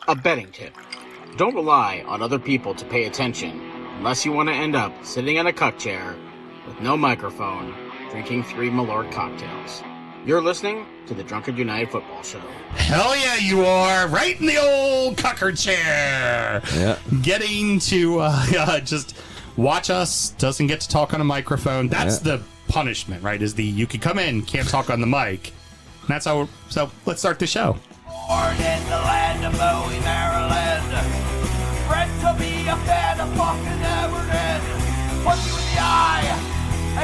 A betting tip. Don't rely on other people to pay attention unless you want to end up sitting in a cuck chair with no microphone, drinking 3 Malört cocktails. You're listening to the Drunken United Football Show. Hell yeah, you are. Right in the old cucker chair. Yeah. Getting to just watch us, doesn't get to talk on a microphone. That's the punishment, right? Is you can come in, can't talk on the mic. And that's how, so let's start the show. Born in the land of Bowie, Maryland. Bred to be a fan of fucking Everton. Punch you in the eye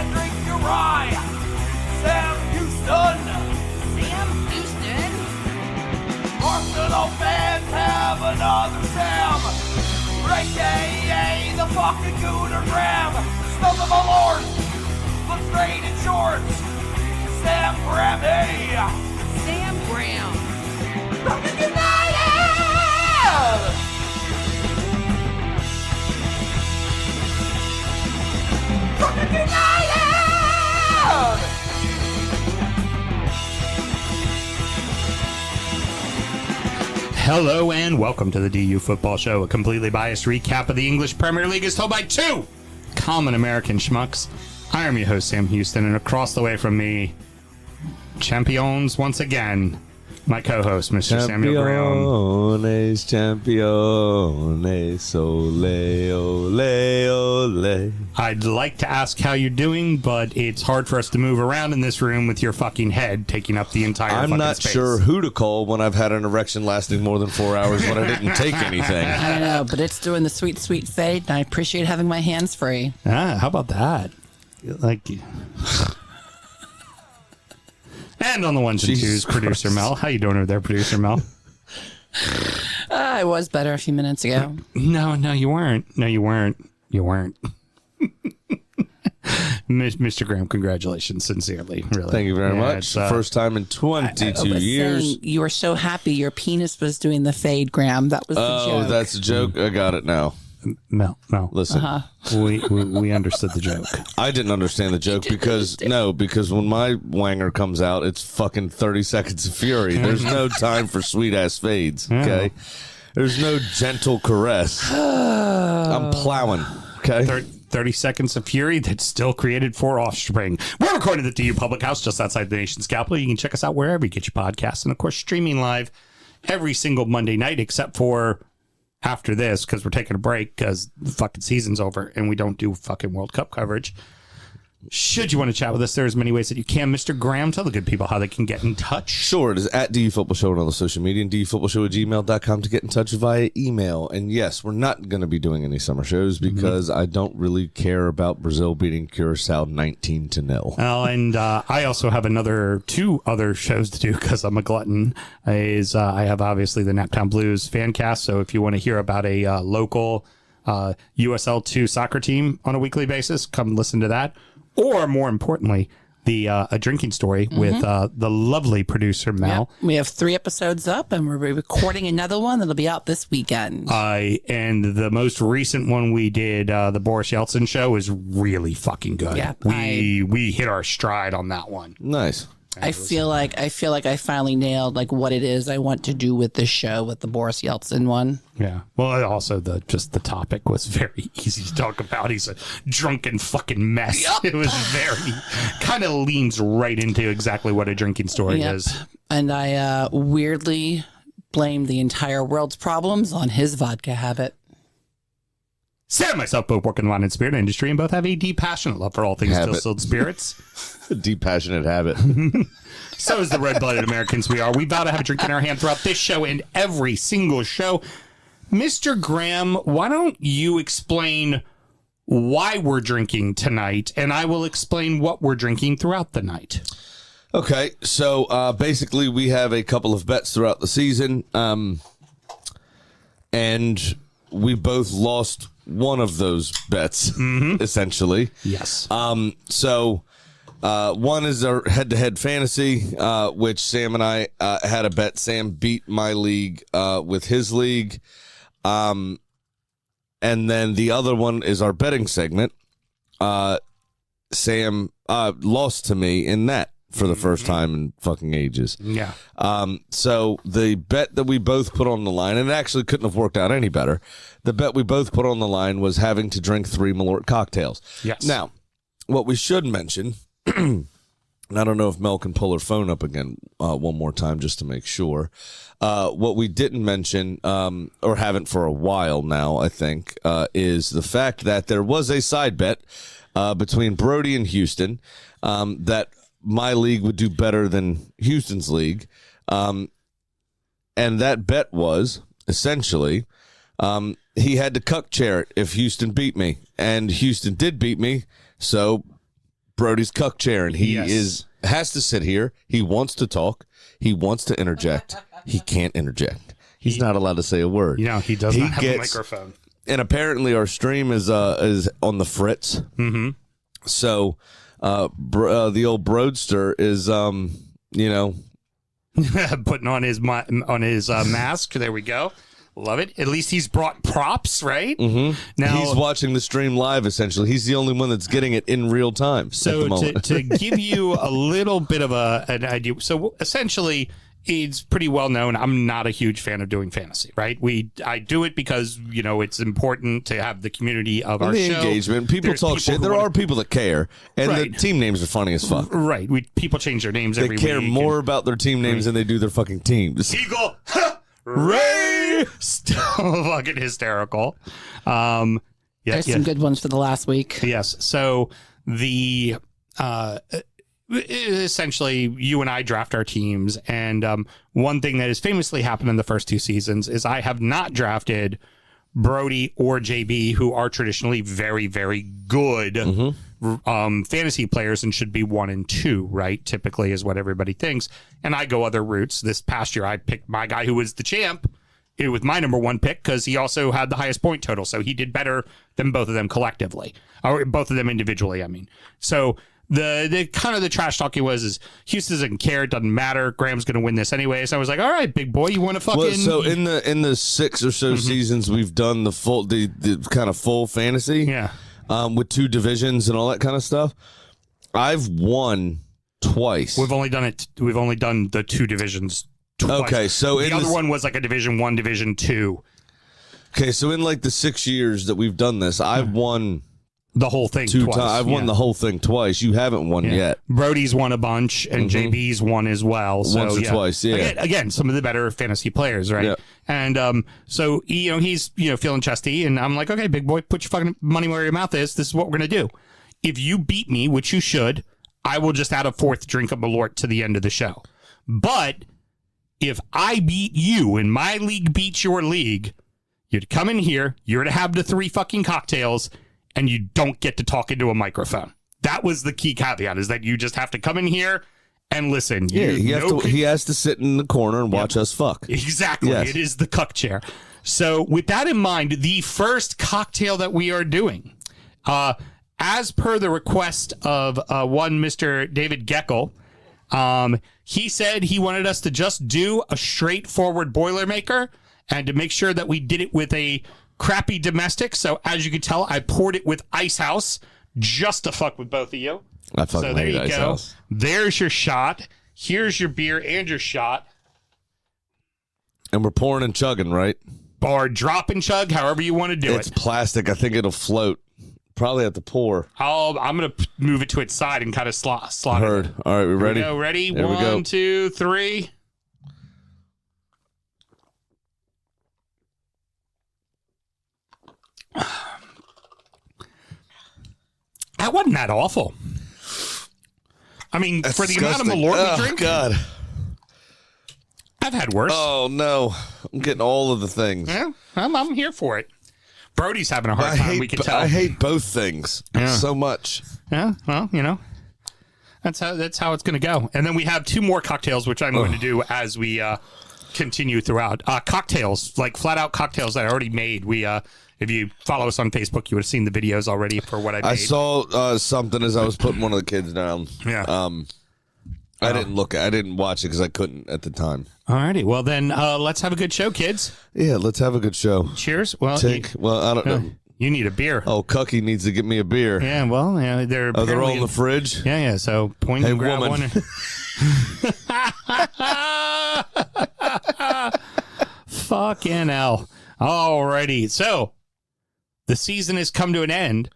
and drink your rye. Sam Houston. Sam Houston? Arsenal fans have another Sam. AKA the fucking Gooner Graham. Snub the Malört. Looks great in shorts. Sam Prem. Sam Graham. Drunken United! Drunken United! Hello and welcome to the DU Football Show, a completely biased recap of the English Premier League is told by two common American schmucks. I am your host, Sam Houston, and across the way from me, champions once again, my co-host, Mr. Samuel Graham. Champions, ole, ole, ole. I'd like to ask how you're doing, but it's hard for us to move around in this room with your fucking head taking up the entire I'm fucking not space. sure who to call when I've had an erection lasting more than 4 hours when I didn't take anything. I know, but it's doing the sweet, sweet fade, and I appreciate having my hands free. How about that? And on the ones and Jesus twos, producer Christ. Mel. How you doing over there, producer Mel? I was better a few minutes ago. No, you weren't. No, you weren't. You weren't. Mr. Graham, congratulations, sincerely. Really. Thank you very much. It's, First time in 22 years. Saying you were so happy your penis was doing the fade, Graham. That was the Oh, joke. that's a joke. I got it now. Mel. Listen, We understood the joke. I didn't understand the joke because when my wanger comes out, it's fucking 30 seconds of fury. There's no time for sweet ass fades. Okay, there's no gentle caress. I'm plowing. Okay. 30 seconds of fury that still created 4 offspring. We're recording at the DU Public House just outside the nation's capital. You can check us out wherever you get your podcasts. And, of course, streaming live every single Monday night except for after this because we're taking a break because the fucking season's over and we don't do fucking World Cup coverage. Should you want to chat with us, there's many ways that you can. Mr. Graham, tell the good people how they can get in touch. Sure, it is at DU Football Show on all the social media and dufootballshow@gmail.com to get in touch via email. And yes, we're not going to be doing any summer shows because I don't really care about Brazil beating Curacao 19-0. Well, and I also have 2 other shows to do because I'm a glutton. I have obviously the Naptown Blues fan cast. So if you want to hear about a local USL2 soccer team on a weekly basis, come listen to that. Or more importantly, a drinking story with the lovely producer Mel. Yep. We have 3 episodes up, and we're recording another one that'll be out this weekend. And the most recent one we did, the Boris Yeltsin show, is really fucking good. Yeah, we hit our stride on that one. Nice. I feel like I finally nailed what it is I want to do with this show with the Boris Yeltsin one. Yeah. Well, also the topic was very easy to talk about. He's a drunken fucking mess. Yep. It was very kind of leans right into exactly what a drinking story is. And I weirdly blamed the entire world's problems on his vodka habit. Sam and myself both work in the wine and spirit industry and both have a deep, passionate love for all things distilled spirits. A deep, passionate habit. So is the red-blooded Americans we are. We vow to have a drink in our hand throughout this show and every single show. Mr. Graham, why don't you explain why we're drinking tonight, and I will explain what we're drinking throughout the night. Okay, so basically we have a couple of bets throughout the season, and we both lost one of those bets, essentially. Yes. So one is our head-to-head fantasy, which Sam and I had a bet. Sam beat my league with his league. And then the other one is our betting segment. Sam lost to me in that. for the first time in fucking ages. Yeah. So the bet that we both put on the line, and it actually couldn't have worked out any better. The bet we both put on the line was having to drink 3 Malört cocktails. Yes. Now, what we should mention, and I don't know if Mel can pull her phone up again one more time just to make sure. What we didn't mention, or haven't for a while now, I think, is the fact that there was a side bet between Brody and Houston that my league would do better than Houston's league. And that bet was essentially he had to cuck chair it if Houston beat me. And Houston did beat me, so Brody's cuck chair, and he has to sit here. He wants to talk. He wants to interject. He can't interject. He's not allowed to say a word. He does not have a microphone. And apparently our stream is on the fritz. Mm-hmm. So the old Broadster is putting on his mask. There we go. Love it. At least he's brought props, right? Mm-hmm. Now he's watching the stream live. Essentially, he's the only one that's getting it in real time. So to give you a little bit of an idea, so essentially, it's pretty well known. I'm not a huge fan of doing fantasy, right? I do it because it's important to have the community of our show. Engagement. People talk shit. There are people that care, and the team names are funny as fuck. Right. People change their names every week. They care more about their team names than they do their fucking teams. Eagle. Ray. Still fucking hysterical. There's some good ones for the last week. Yes. So the essentially you and I draft our teams, and one thing that has famously happened in the first 2 seasons is I have not drafted Brody or JB, who are traditionally very, very good fantasy players and should be 1 and 2, right? Typically is what everybody thinks. And I go other routes. This past year, I picked my guy who was the champ with my number 1 pick because he also had the highest point total. So he did better than both of them collectively, or both of them individually, I mean. So the kind of the trash talking is Houston doesn't care, it doesn't matter, Graham's going to win this anyway. So I was like, all right, big boy, you want to fucking... Well, so in the 6 or so seasons we've done the kind of full fantasy, with 2 divisions and all that kind of stuff, I've won twice. We've only done the 2 divisions twice. Okay, so the other one was like a Division 1, Division 2. Okay, so in like the 6 years that we've done this, I've won the whole thing 2 twice. times. I've won the whole thing twice. You haven't won yet. Brody's won a bunch, and JB's won as well. So, once or twice, Again, some of the better fantasy players, right? Yeah. And so he's feeling chesty, and I'm like, okay, big boy, put your fucking money where your mouth is. This is what we're gonna do. If you beat me, which you should, I will just add a 4th drink of Malört to the end of the show. But if I beat you and my league beats your league, you're to come in here, you're to have the 3 fucking cocktails, and you don't get to talk into a microphone. That was the key caveat, is that you just have to come in here and listen. Yeah, he has to sit in the corner and watch us fuck. Exactly. Yes. It is the cuck chair. So with that in mind, the first cocktail that we are doing, as per the request of one Mr. David Geckel, he said he wanted us to just do a straightforward Boilermaker and to make sure that we did it with a crappy domestic. So as you can tell, I poured it with Ice House just to fuck with both of you. I fucking hate Ice House. There's your shot. Here's your beer and your shot. And we're pouring and chugging, right? Or drop and chug, however you want to do it. It's plastic. I think it'll float. Probably have to pour. I'm going to move it to its side and kind of slot Heard. it. All right, we ready? Here we go. Ready? There 1, 2, 3. That wasn't that awful. I mean, That's for the disgusting. amount of Malört we drink, God. I've had worse. Oh, no. I'm getting all of the things. Yeah, I'm here for it. Brody's having a hard time, we can tell. I hate both things so much. Yeah, well, that's how it's going to go. And then we have 2 more cocktails, which I'm going to do as we continue throughout. Cocktails, like flat-out cocktails that I already made. If you follow us on Facebook, you would have seen the videos already for what I made. I saw something as I was putting one of the kids down. Yeah. I didn't watch it because I couldn't at the time. Alrighty. Well, then let's have a good show, kids. Yeah, let's have a good show. Cheers. Well, I don't know. You need a beer. Oh, Cucky needs to get me a beer. Yeah, well, yeah, they're they're all in the fridge? Yeah. So point Hey, and grab woman. one. Fucking hell. Alrighty. So the season has come to an end,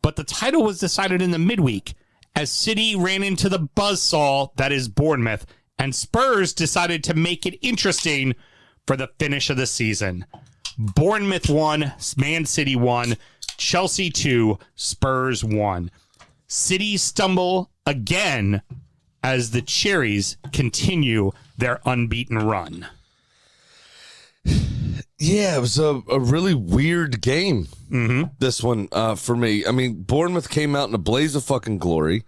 but the title was decided in the midweek as City ran into the buzzsaw that is Bournemouth, and Spurs decided to make it interesting for the finish of the season. Bournemouth 1, Man City 1, Chelsea 2, Spurs 1. City stumble again as the Cherries continue their unbeaten run. Yeah, it was a really weird game, this one, for me. I mean, Bournemouth came out in a blaze of fucking glory.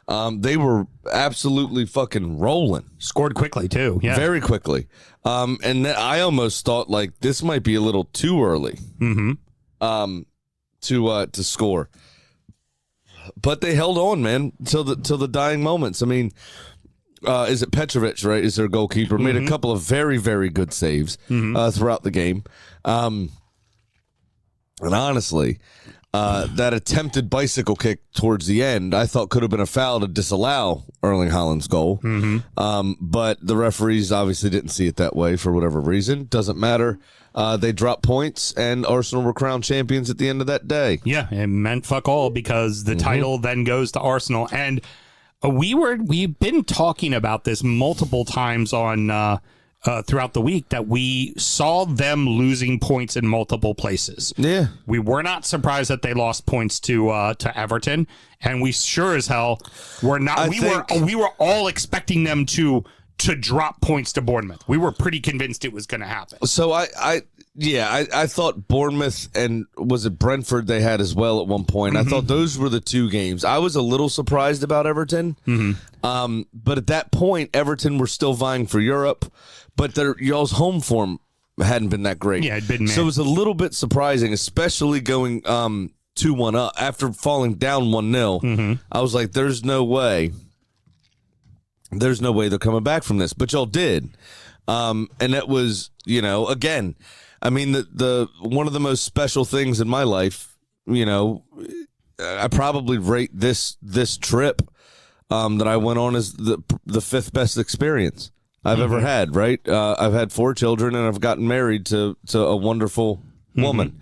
They were absolutely fucking rolling. Scored quickly, too. Yeah. Very quickly. And I almost thought, like, this might be a little too early to score. But they held on, man, till the dying moments. I mean, is it Petrovic, right? Is their goalkeeper? Made a couple of very, very good saves throughout the game. And honestly, that attempted bicycle kick towards the end, I thought could have been a foul to disallow Erling Haaland's goal. But the referees obviously didn't see it that way for whatever reason. Doesn't matter. They dropped points, and Arsenal were crowned champions at the end of that day. Yeah, it meant fuck all because the title then goes to Arsenal. And we've been talking about this multiple times on throughout the week that we saw them losing points in multiple places. Yeah. We were not surprised that they lost points to Everton, and we sure as hell were not. We were all expecting them to drop points to Bournemouth. We were pretty convinced it was going to happen. So I thought Bournemouth and was it Brentford they had as well at one point. I thought those were the two games. I was a little surprised about Everton. But at that point, Everton were still vying for Europe, but y'all's home form hadn't been that great. Yeah, it'd been so it was a little bit surprising, especially going 2-1 up after falling down 1-0. I was like, there's no way they're coming back from this. But y'all did. And that was, again, I mean, the one of the most special things in my life, I probably rate this trip that I went on as the fifth best experience I've ever had, right? I've had 4 children, and I've gotten married to a wonderful woman.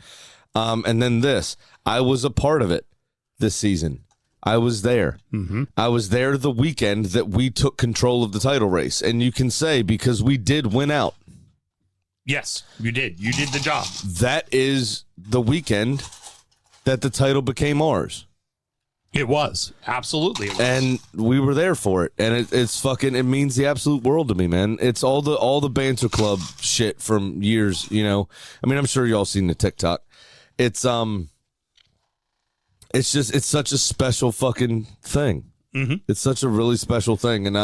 And then this. I was a part of it this season. I was there. I was there the weekend that we took control of the title race. And you can say, because we did win out. Yes, you did. You did the job. That is the weekend that the title became ours. It was. Absolutely. It was. And we were there for it. And it means the absolute world to me, man. It's all the Banter Club shit from years, I mean, I'm sure y'all seen the TikTok. It's such a special fucking thing. It's such a really special thing. And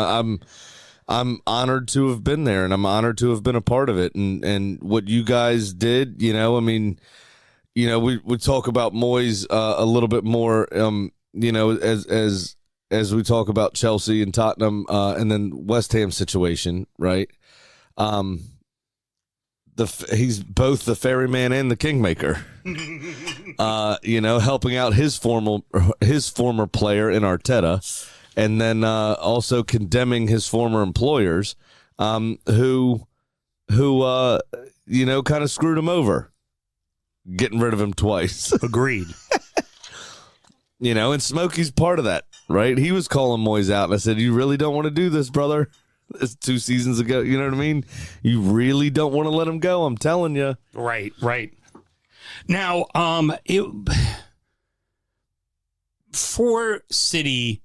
I'm honored to have been there, and I'm honored to have been a part of it. And what you guys did, we talk about Moyes a little bit more, as we talk about Chelsea and Tottenham, and then West Ham situation, right? He's both the ferryman and the kingmaker. Helping out his former player in Arteta, and then also condemning his former employers, who kind of screwed him over, getting rid of him twice. Agreed. And Smokey's part of that, right? He was calling Moyes out, and I said, "You really don't want to do this, brother." It's 2 seasons ago. You know what I mean? You really don't want to let him go. I'm telling you. Right. Now, for City,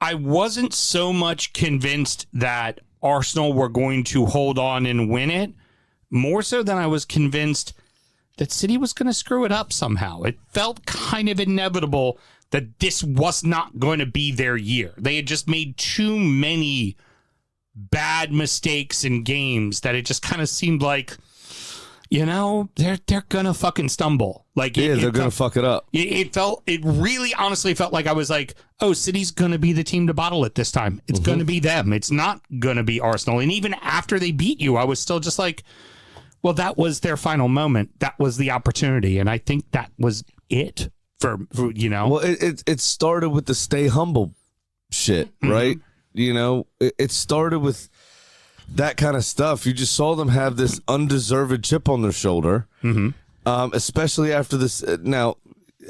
I wasn't so much convinced that Arsenal were going to hold on and win it, more so than I was convinced that City was going to screw it up somehow. It felt kind of inevitable that this was not going to be their year. They had just made too many bad mistakes in games that it just kind of seemed like, they're gonna fucking stumble. They're gonna fuck it up. It really honestly felt like I was like, oh, City's gonna be the team to bottle it this time. It's gonna be them. It's not gonna be Arsenal. And even after they beat you, I was still just like, Well, that was their final moment. That was the opportunity. And I think that was it for Well, it started with the stay humble shit, right? It started with that kind of stuff. You just saw them have this undeserved chip on their shoulder, especially after this. Now,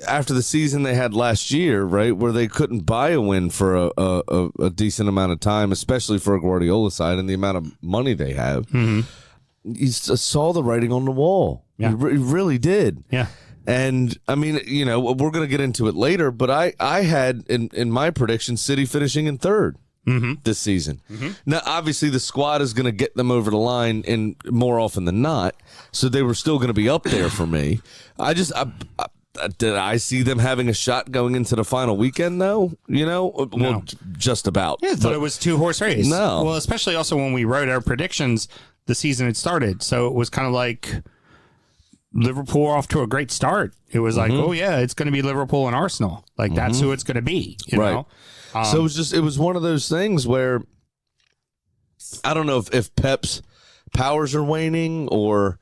after the season they had last year, right, where they couldn't buy a win for a decent amount of time, especially for a Guardiola side and the amount of money they have. You saw the writing on the wall. Yeah. You really did. Yeah. And I mean, we're going to get into it later, but I had in my prediction City finishing in third this season. Now, obviously, the squad is going to get them over the line in more often than not, so they were still going to be up there for me. Did I see them having a shot going into the final weekend, though? Well, just about. Yeah, I thought it was 2-horse race. No. Well, especially also when we wrote our predictions, the season had started, so it was kind of like Liverpool off to a great start. It was like, oh yeah, it's going to be Liverpool and Arsenal. Like that's who it's going to be. You know? So it was one of those things where I don't know if Pep's powers are waning or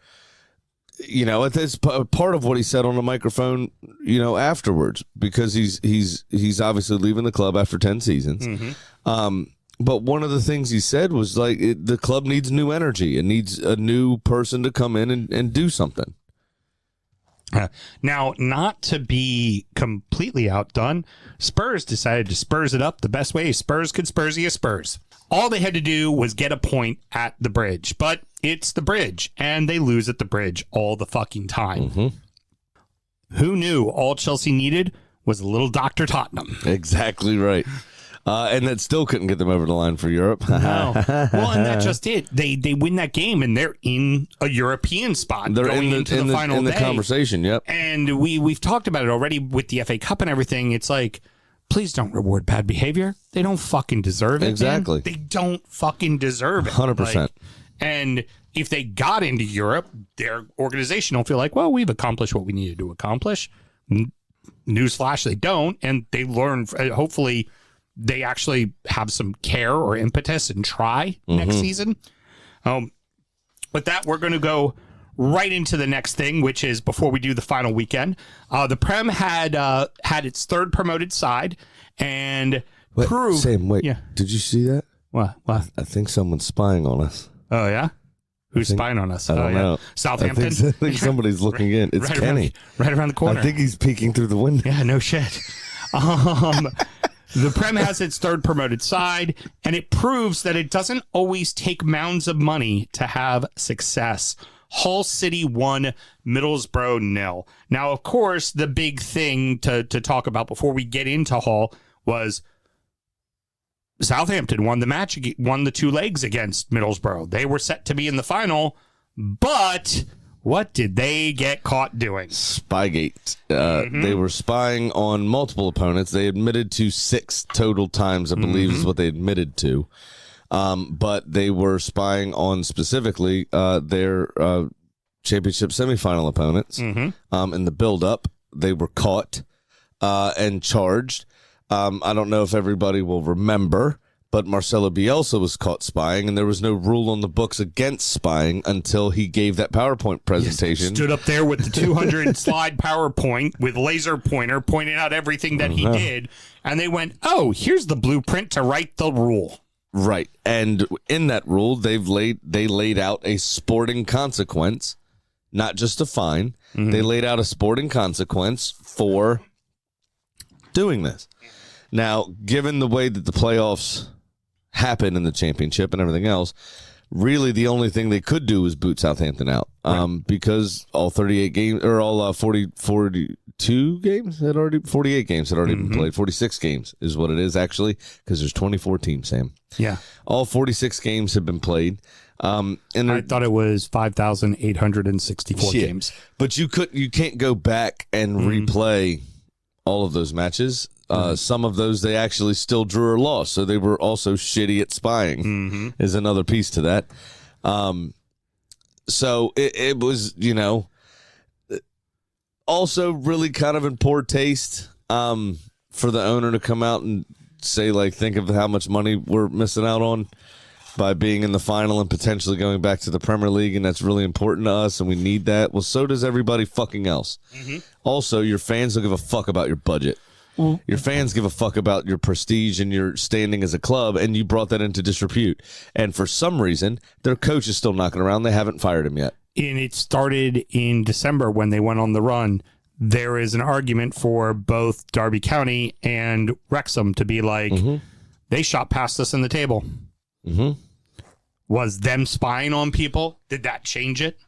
it's part of what he said on the microphone, afterwards, because he's obviously leaving the club after 10 seasons. But one of the things he said was like the club needs new energy. It needs a new person to come in and do something. Now, not to be completely outdone, Spurs decided to Spurs it up the best way Spurs could Spursy a Spurs. All they had to do was get a point at the Bridge, but it's the Bridge, and they lose at the Bridge all the fucking time. Who knew all Chelsea needed was a little Dr. Tottenham? Exactly right. And that still couldn't get them over the line for Europe. No. Well, and that's just it. They win that game, and they're in a European spot. They're going into the final in the day. conversation, yep. And we've talked about it already with the FA Cup and everything. It's like, please don't reward bad behavior. They don't fucking deserve it. Exactly. Man. They don't fucking deserve it. 100%. And if they got into Europe, their organization will feel like, well, we've accomplished what we needed to accomplish. Newsflash, they don't. And they learn, hopefully, they actually have some care or impetus and try next season. With that, we're going to go right into the next thing, which is before we do the final weekend. The Prem had its third promoted side and proved... Sam, wait. Yeah. Did you see that? What? I think someone's spying on us. Oh, yeah? Who's spying on us? I don't know. Southampton? I think somebody's looking in. It's right Kenny. Right around the corner. I think he's peeking through the window. Yeah, no shit. The Prem has its third promoted side, and it proves that it doesn't always take mounds of money to have success. Hull City 1, Middlesbrough 0. Now, of course, the big thing to talk about before we get into Hull was Southampton won the match, won the 2 legs against Middlesbrough. They were set to be in the final, but what did they get caught doing? Spygate. They were spying on multiple opponents. They admitted to 6 total times, I believe is what they admitted to. But they were spying on specifically their championship semifinal opponents. In the build-up, they were caught and charged. I don't know if everybody will remember, but Marcelo Bielsa was caught spying, and there was no rule on the books against spying until he gave that PowerPoint presentation. Stood up there with the 200 slide PowerPoint with laser pointer pointing out everything that he did, and they went, oh, here's the blueprint to write the rule. Right. And in that rule, they laid out a sporting consequence, not just a fine. They laid out a sporting consequence for doing this. Now, given the way that the playoffs happen in the championship and everything else, really the only thing they could do is boot Southampton out, because all 38 games or all 42 games had already 48 games had already been played. 46 games is what it is actually, because there's 24 teams, Sam. Yeah. All 46 games have been played. And I thought it was 5,864 games. But you can't go back and replay all of those matches. Some of those they actually still drew or lost, so they were also shitty at spying. Is another piece to that. So it was, also really kind of in poor taste for the owner to come out and say, like, think of how much money we're missing out on. by being in the final and potentially going back to the Premier League, and that's really important to us, and we need that. Well, so does everybody fucking else. Also, your fans don't give a fuck about your budget. Your fans give a fuck about your prestige and your standing as a club, and you brought that into disrepute. And for some reason, their coach is still knocking around. They haven't fired him yet. And it started in December when they went on the run. There is an argument for both Derby County and Wrexham to be like, they shot past us in the table. Was them spying on people? Did that change it?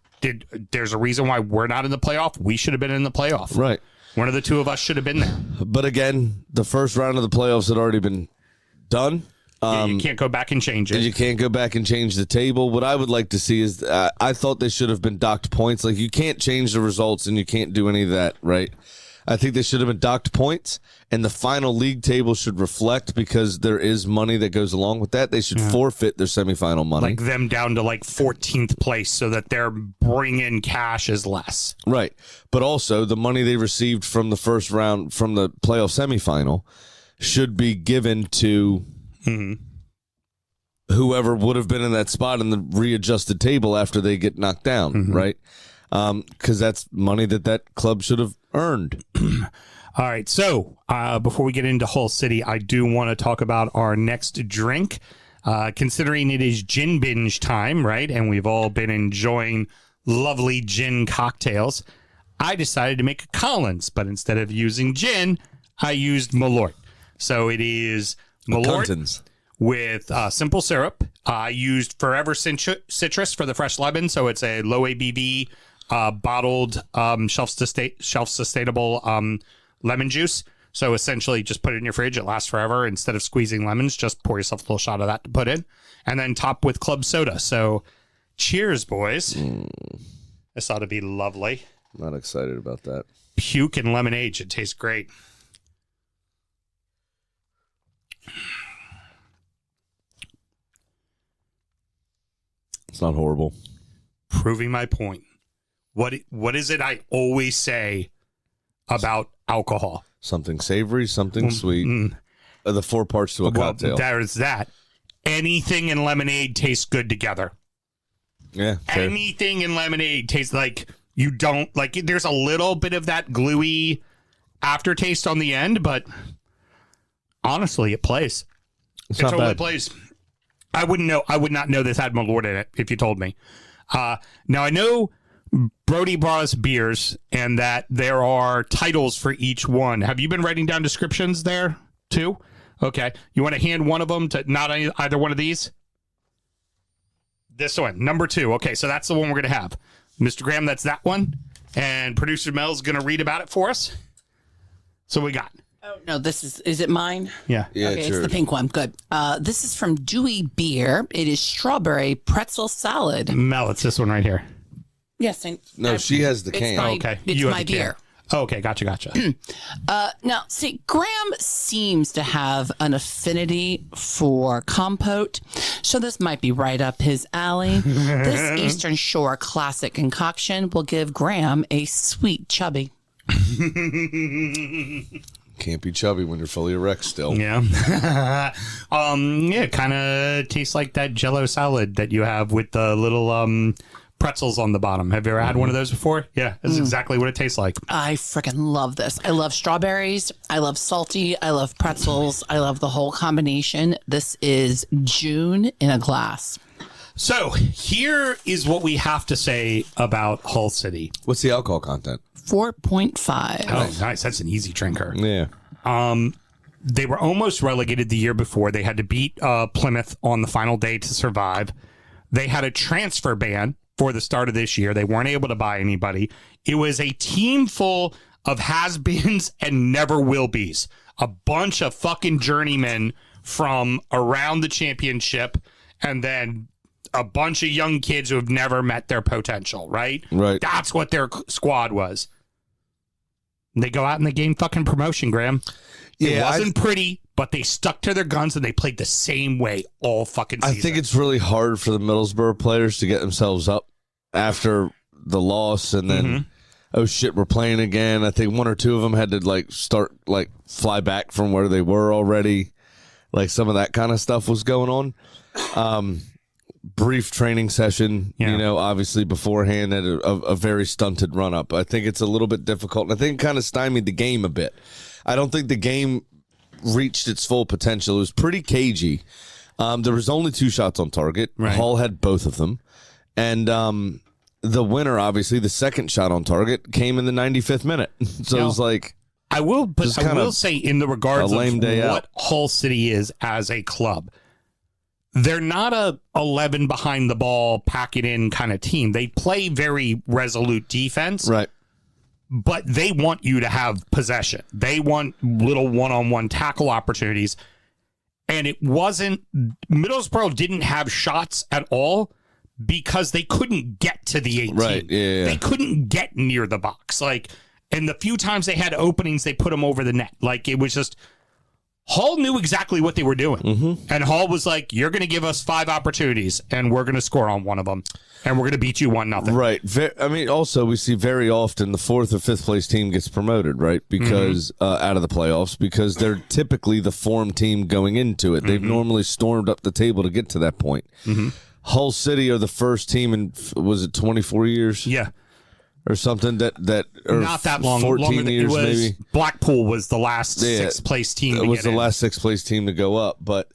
There's a reason why we're not in the playoff? We should have been in the playoff. Right. One of the two of us should have been there. But again, the first round of the playoffs had already been done. You can't go back and change it. You can't go back and change the table. What I would like to see is, I thought they should have been docked points. Like, you can't change the results and you can't do any of that, right? I think they should have been docked points, and the final league table should reflect, because there is money that goes along with that. They should forfeit their semifinal money. Like them down to like 14th place so that their bring in cash is less. Right. But also, the money they received from the first round, from the playoff semifinal, should be given to whoever would have been in that spot in the readjusted table after they get knocked down, right? Because that's money that club should have earned. All right. So before we get into Hull City, I do want to talk about our next drink. Considering it is gin binge time, right? And we've all been enjoying lovely gin cocktails. I decided to make a Collins, but instead of using gin, I used Malört. So it is Malört with simple syrup. I used Forever Citrus for the fresh lemon, so it's a low ABV bottled shelf-sustainable lemon juice. So essentially, just put it in your fridge. It lasts forever. Instead of squeezing lemons, just pour yourself a little shot of that to put in, and then top with club soda. So, cheers, boys. This ought to be lovely. Not excited about that. Puke and lemonade. It tastes great. It's not horrible. Proving my point. What is it I always say about alcohol? Something savory, something sweet. The four parts to a cocktail. There's that. Anything in lemonade tastes good together. Yeah. Fair. Anything in lemonade tastes like you don't like. There's a little bit of that gluey aftertaste on the end, but honestly, it plays. It's it not totally bad. plays. I would not know this had Malört in it if you told me. Now I know Brody brought us beers and that there are titles for each one. Have you been writing down descriptions there too? Okay. You want to hand one of them to not either one of these? This one, number 2. Okay, so that's the one we're going to have. Mr. Graham, that's that one. And producer Mel's going to read about it for us. So we got. Oh, no, this is it mine? Yeah. Yeah, Okay, it's the pink one. Good. This is from Dewey Beer. It is strawberry pretzel salad. Mel, it's this one right here. Yes. She has the can. Okay. It's You have my the can. beer. Oh, okay, gotcha. Now, see, Graham seems to have an affinity for compote, so this might be right up his alley. This Eastern Shore classic concoction will give Graham a sweet chubby. Can't be chubby when you're fully erect still. Yeah. It kind of tastes like that Jell-O salad that you have with the little pretzels on the bottom. Have you ever had one of those before? Yeah, that's exactly what it tastes like. I freaking love this. I love strawberries. I love salty. I love pretzels. I love the whole combination. This is June in a glass. So here is what we have to say about Hull City. What's the alcohol content? 4.5. Oh, nice. That's an easy drinker. Yeah. They were almost relegated the year before. They had to beat Plymouth on the final day to survive. They had a transfer ban for the start of this year. They weren't able to buy anybody. It was a team full of has-beens and never-will-be's. A bunch of fucking journeymen from around the championship, and then a bunch of young kids who have never met their potential, right? Right. That's what their squad was. And they go out and they gain fucking promotion, Graham. It wasn't pretty, but they stuck to their guns and they played the same way all fucking season. I think it's really hard for the Middlesbrough players to get themselves up after the loss, and then oh shit, we're playing again. I think one or two of them had to fly back from where they were already. Like some of that kind of stuff was going on. brief training session, obviously beforehand at a very stunted run-up. I think it's a little bit difficult, and I think it kind of stymied the game a bit. I don't think the game reached its full potential. It was pretty cagey. There was only 2 shots on target. Right. Hull had both of them. And the winner, obviously, the second shot on target, came in the 95th minute. So it was like... I will say in the regards of what Hull City is as a club, they're not a 11 behind the ball, pack it in kind of team. They play very resolute defense. Right. But they want you to have possession. They want little one-on-one tackle opportunities. And it wasn't... Middlesbrough didn't have shots at all because they couldn't get to the 18. Right, yeah. They couldn't get near the box. And the few times they had openings, they put them over the net. It was just... Hull knew exactly what they were doing. Mm-hmm. And Hull was like, you're going to give us 5 opportunities, and we're going to score on one of them. And we're going to beat you 1-0. Right. Also, we see very often the 4th or 5th place team gets promoted, right? Because out of the playoffs, because they're typically the form team going into it. They've normally stormed up the table to get to that point. Mm-hmm. Hull City are the first team in, was it 24 years? Yeah. Or something that or not that long. 14 years maybe. Blackpool was the last 6th place team. It was the last 6th place team to go up. But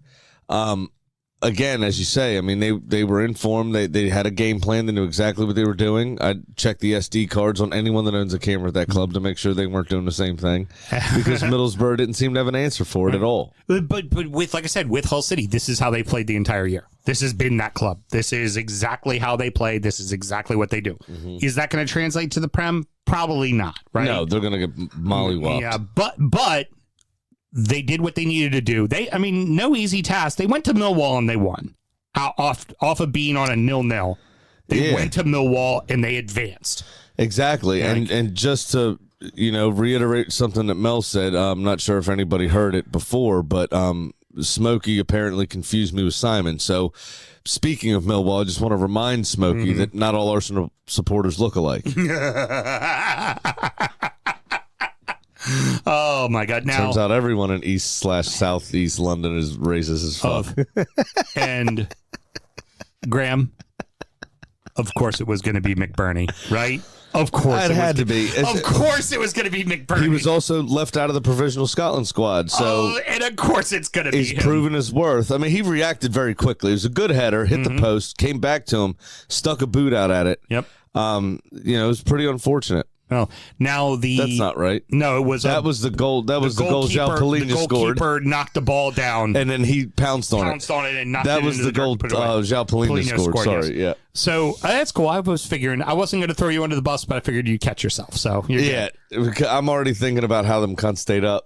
again, as you say, I mean they were informed. They had a game plan. They knew exactly what they were doing. I checked the SD cards on anyone that owns a camera at that club to make sure they weren't doing the same thing, because Middlesbrough didn't seem to have an answer for it at all. But with, like I said, with Hull City, this is how they played the entire year. This has been that club. This is exactly how they play. This is exactly what they do. Mm-hmm. Is that going to translate to the Prem? Probably not, right? No, they're going to get mollywopped. Yeah, but they did what they needed to do. No easy task. They went to Millwall and they won. Off of being on a 0-0. They went to Millwall and they advanced. Exactly. And just to, reiterate something that Mel said, I'm not sure if anybody heard it before, but Smokey apparently confused me with Simon. So speaking of Millwall, I just want to remind Smokey that not all Arsenal supporters look alike. Oh my God! Now turns out everyone in East/Southeast London is racist as fuck. And Graham, of course, it was going to be McBurney, right? Of course, it had to be. Of course, it was going to be McBurney. He was also left out of the provisional Scotland squad, so and of course, it's going to be. He's proven his worth. I mean, he reacted very quickly. It was a good header, hit the post, came back to him, stuck a boot out at it. Yep. It was pretty unfortunate. Oh, now that's not right. No, it was that was the goal. That was the goal. João Palhinha scored. The goalkeeper knocked the ball down, and then he pounced on it and knocked it. That was the goal. João Palhinha scored. Sorry, yeah. So that's cool. I was figuring I wasn't going to throw you under the bus, but I figured you'd catch yourself. So you're good. I'm already thinking about how them cunts stayed up.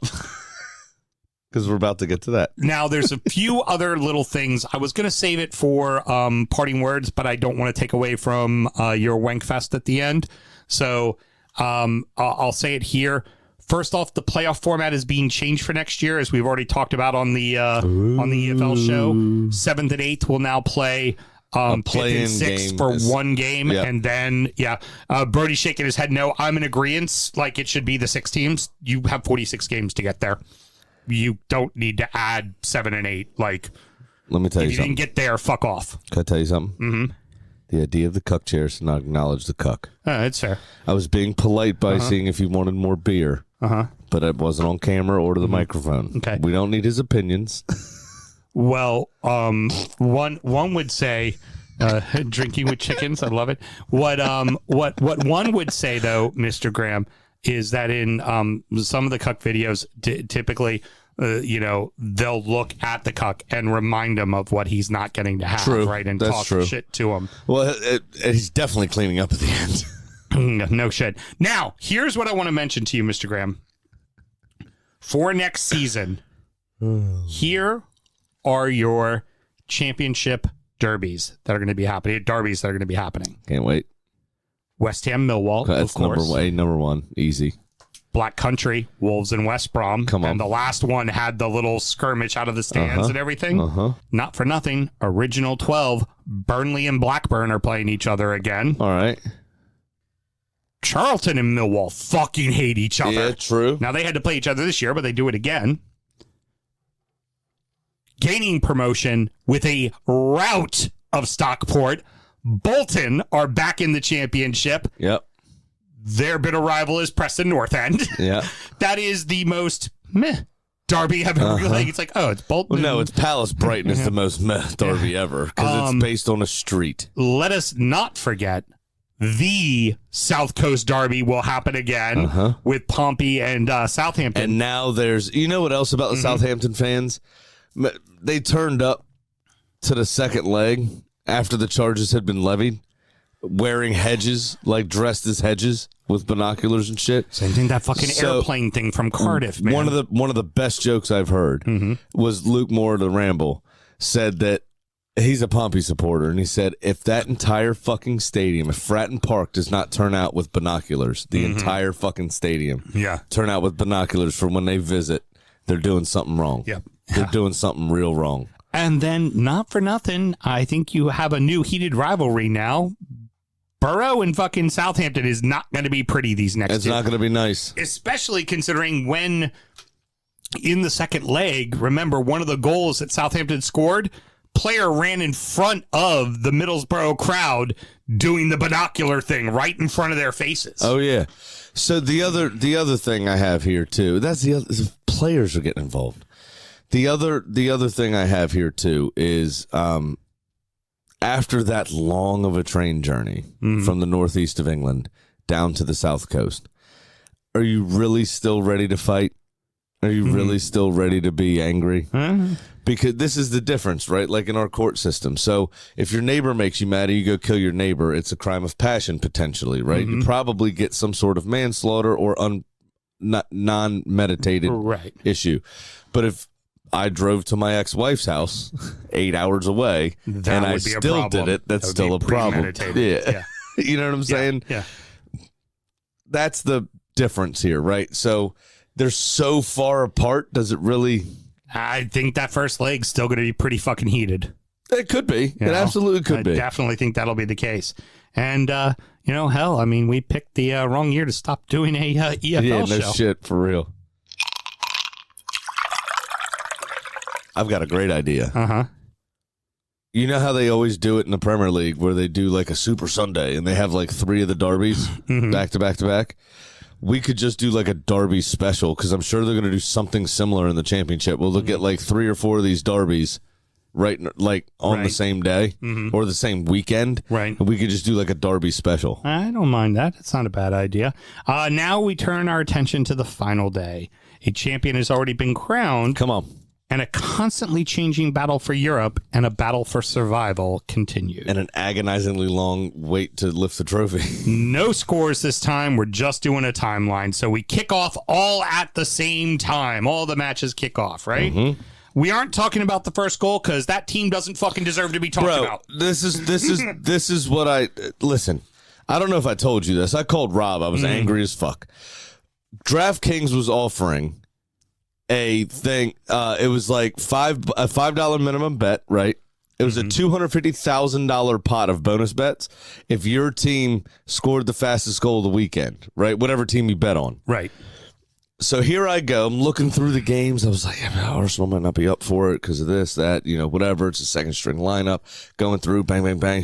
Because we're about to get to that. Now, there's a few other little things. I was going to save it for parting words, but I don't want to take away from your Wankfest at the end. So I'll say it here. First off, the playoff format is being changed for next year, as we've already talked about on the EFL show. 7th and 8th will now play 5th and 6th for one game. Yep. And then, Brody's shaking his head. No, I'm in agreement. Like, it should be the 6 teams. You have 46 games to get there. You don't need to add 7 and 8. Like, let me tell you something. If you didn't get there, fuck off. Can I tell you something? Mm-hmm. The idea of the cuck chair is to not acknowledge the cuck. It's fair. I was being polite by seeing if he wanted more beer, but it wasn't on camera or to the microphone. Okay. We don't need his opinions. Well, one would say, drinking with chickens. I love it. What one would say though, Mr. Graham, is that in some of the cuck videos, typically, they'll look at the cuck and remind him of what he's not getting to have, right? And talk shit to him. Well, he's definitely cleaning up at the end. No shit. Now, here's what I want to mention to you, Mr. Graham. For next season, here are your championship derbies that are going to be happening. Derbies that are going to be happening. Can't wait. West Ham, Millwall, that's of course. Number one. Easy. Black Country, Wolves and West Brom. Come on. And the last one had the little skirmish out of the stands and everything. Not for nothing. Original 12, Burnley and Blackburn are playing each other again. All right. Charlton and Millwall fucking hate each other. Yeah, true. Now, they had to play each other this year, but they do it again. Gaining promotion with a rout of Stockport, Bolton are back in the championship. Yep. Their bitter rival is Preston North End. Yeah. That is the most meh derby I've ever like. It's like, oh, it's Bolton. Well, no, it's Palace Brighton is the most meh derby ever because it's based on a street. Let us not forget the South Coast Derby will happen again with Pompey and Southampton. And now there's, you know what else about the Southampton fans? They turned up to the second leg after the charges had been levied, wearing hedges, like dressed as hedges with binoculars and shit. Same thing, that fucking airplane thing from Cardiff, man. One of the best jokes I've heard was Luke Moore of the Ramble said that he's a Pompey supporter, and he said if that entire fucking stadium, if Fratton Park does not turn out with binoculars, the entire fucking stadium turn out with binoculars for when they visit, they're doing something wrong. Yep. They're doing something real wrong. And then, not for nothing, I think you have a new heated rivalry now. Borough and fucking Southampton is not going to be pretty these next It's two. not going to be nice. Especially considering when in the second leg, remember one of the goals that Southampton scored, player ran in front of the Middlesbrough crowd doing the binocular thing right in front of their faces. Oh yeah. So the other thing I have here too, that's the other, players are getting involved. The other thing I have here too is after that long of a train journey from the northeast of England down to the south coast, are you really still ready to fight? Are you really still ready to be angry? Because this is the difference, right? Like in our court system. So if your neighbor makes you mad and you go kill your neighbor, it's a crime of passion potentially, right? You probably get some sort of manslaughter or non-meditated issue. But if I drove to my ex-wife's house 8 hours away and I still did it, that's still a problem. Yeah. You know what I'm saying? Yeah. That's the difference here, right? So they're so far apart. Does it really? I think that first leg's still going to be pretty fucking heated. It could be. It absolutely could be. I definitely think that'll be the case. And, hell, I mean, we picked the wrong year to stop doing a EFL show. No shit, for real. I've got a great idea. You know how they always do it in the Premier League where they do like a Super Sunday and they have like 3 of the derbies back to back to back? We could just do like a derby special because I'm sure they're going to do something similar in the championship. We'll look at like 3 or 4 of these derbies like on the same day or the same weekend. Right. And we could just do like a derby special. I don't mind that. It's not a bad idea. Now we turn our attention to the final day. A champion has already been crowned. Come on. And a constantly changing battle for Europe and a battle for survival continue. And an agonizingly long wait to lift the trophy. No scores this time. We're just doing a timeline. So we kick off all at the same time. All the matches kick off, right? We aren't talking about the first goal because that team doesn't fucking deserve to be talked about. This is what I listen. I don't know if I told you this. I called Rob. I was angry as fuck. DraftKings was offering a thing. It was like a $5 minimum bet, right? It was a $250,000 pot of bonus bets if your team scored the fastest goal of the weekend, right? Whatever team you bet on. Right. So here I go. I'm looking through the games. I was like, Arsenal might not be up for it because of this, that, whatever. It's a second string lineup. Going through, bang, bang, bang.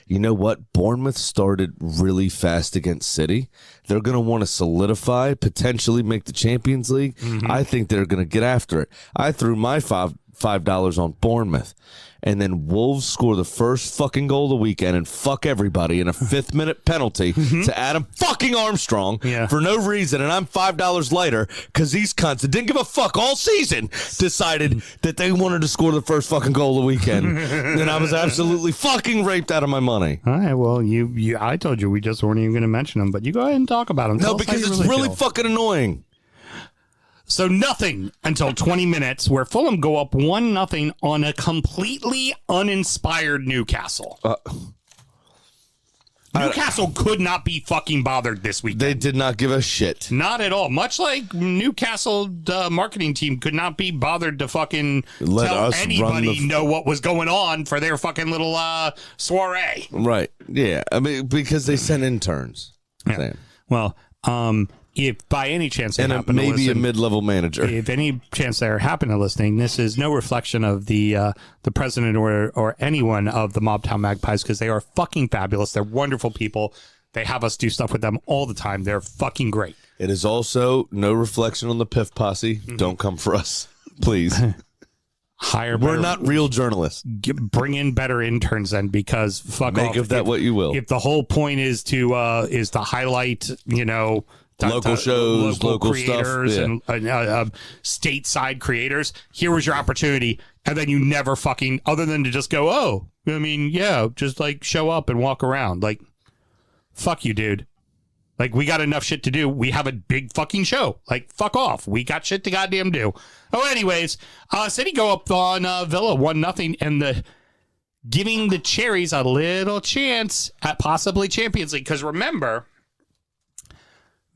You know what? Bournemouth started really fast against City. They're going to want to solidify, potentially make the Champions League. I think they're going to get after it. I threw my $5 on Bournemouth. And then Wolves score the first fucking goal of the weekend and fuck everybody in a 5th-minute penalty to Adam fucking Armstrong for no reason. And I'm $5 later because these cunts that didn't give a fuck all season decided that they wanted to score the first fucking goal of the weekend. And I was absolutely fucking raped out of my money. All right, well, I told you we just weren't even going to mention them, but you go ahead and talk about them. No, because it's really fucking annoying. So nothing until 20 minutes where Fulham go up 1-0 on a completely uninspired Newcastle. Newcastle could not be fucking bothered this weekend. They did not give a shit. Not at all. Much like Newcastle marketing team could not be bothered to fucking tell anybody know what was going on for their fucking little soiree. Right. Yeah. I mean, because they sent interns. Yeah. Well, if by any chance they And happen to maybe listen, a mid-level manager. if any chance they're happen to listening, this is no reflection of the president or anyone of the Mobtown Magpies, because they are fucking fabulous. They're wonderful people. They have us do stuff with them all the time. They're fucking great. It is also no reflection on the Piff Posse. Don't come for us, please. Hire. We're better- not real journalists. bring in better interns then, because fuck Make off. of that what you will. If the whole point is to highlight, Local shows, local stuff, creators, yeah. and stateside creators, here was your opportunity, and then you never fucking, other than to just go, just like show up and walk around, like, fuck you, dude. Like, we got enough shit to do. We have a big fucking show. Like, fuck off. We got shit to goddamn do. Oh, anyways, City go up on Villa 1-0, and giving the Cherries a little chance at possibly Champions League. Because remember,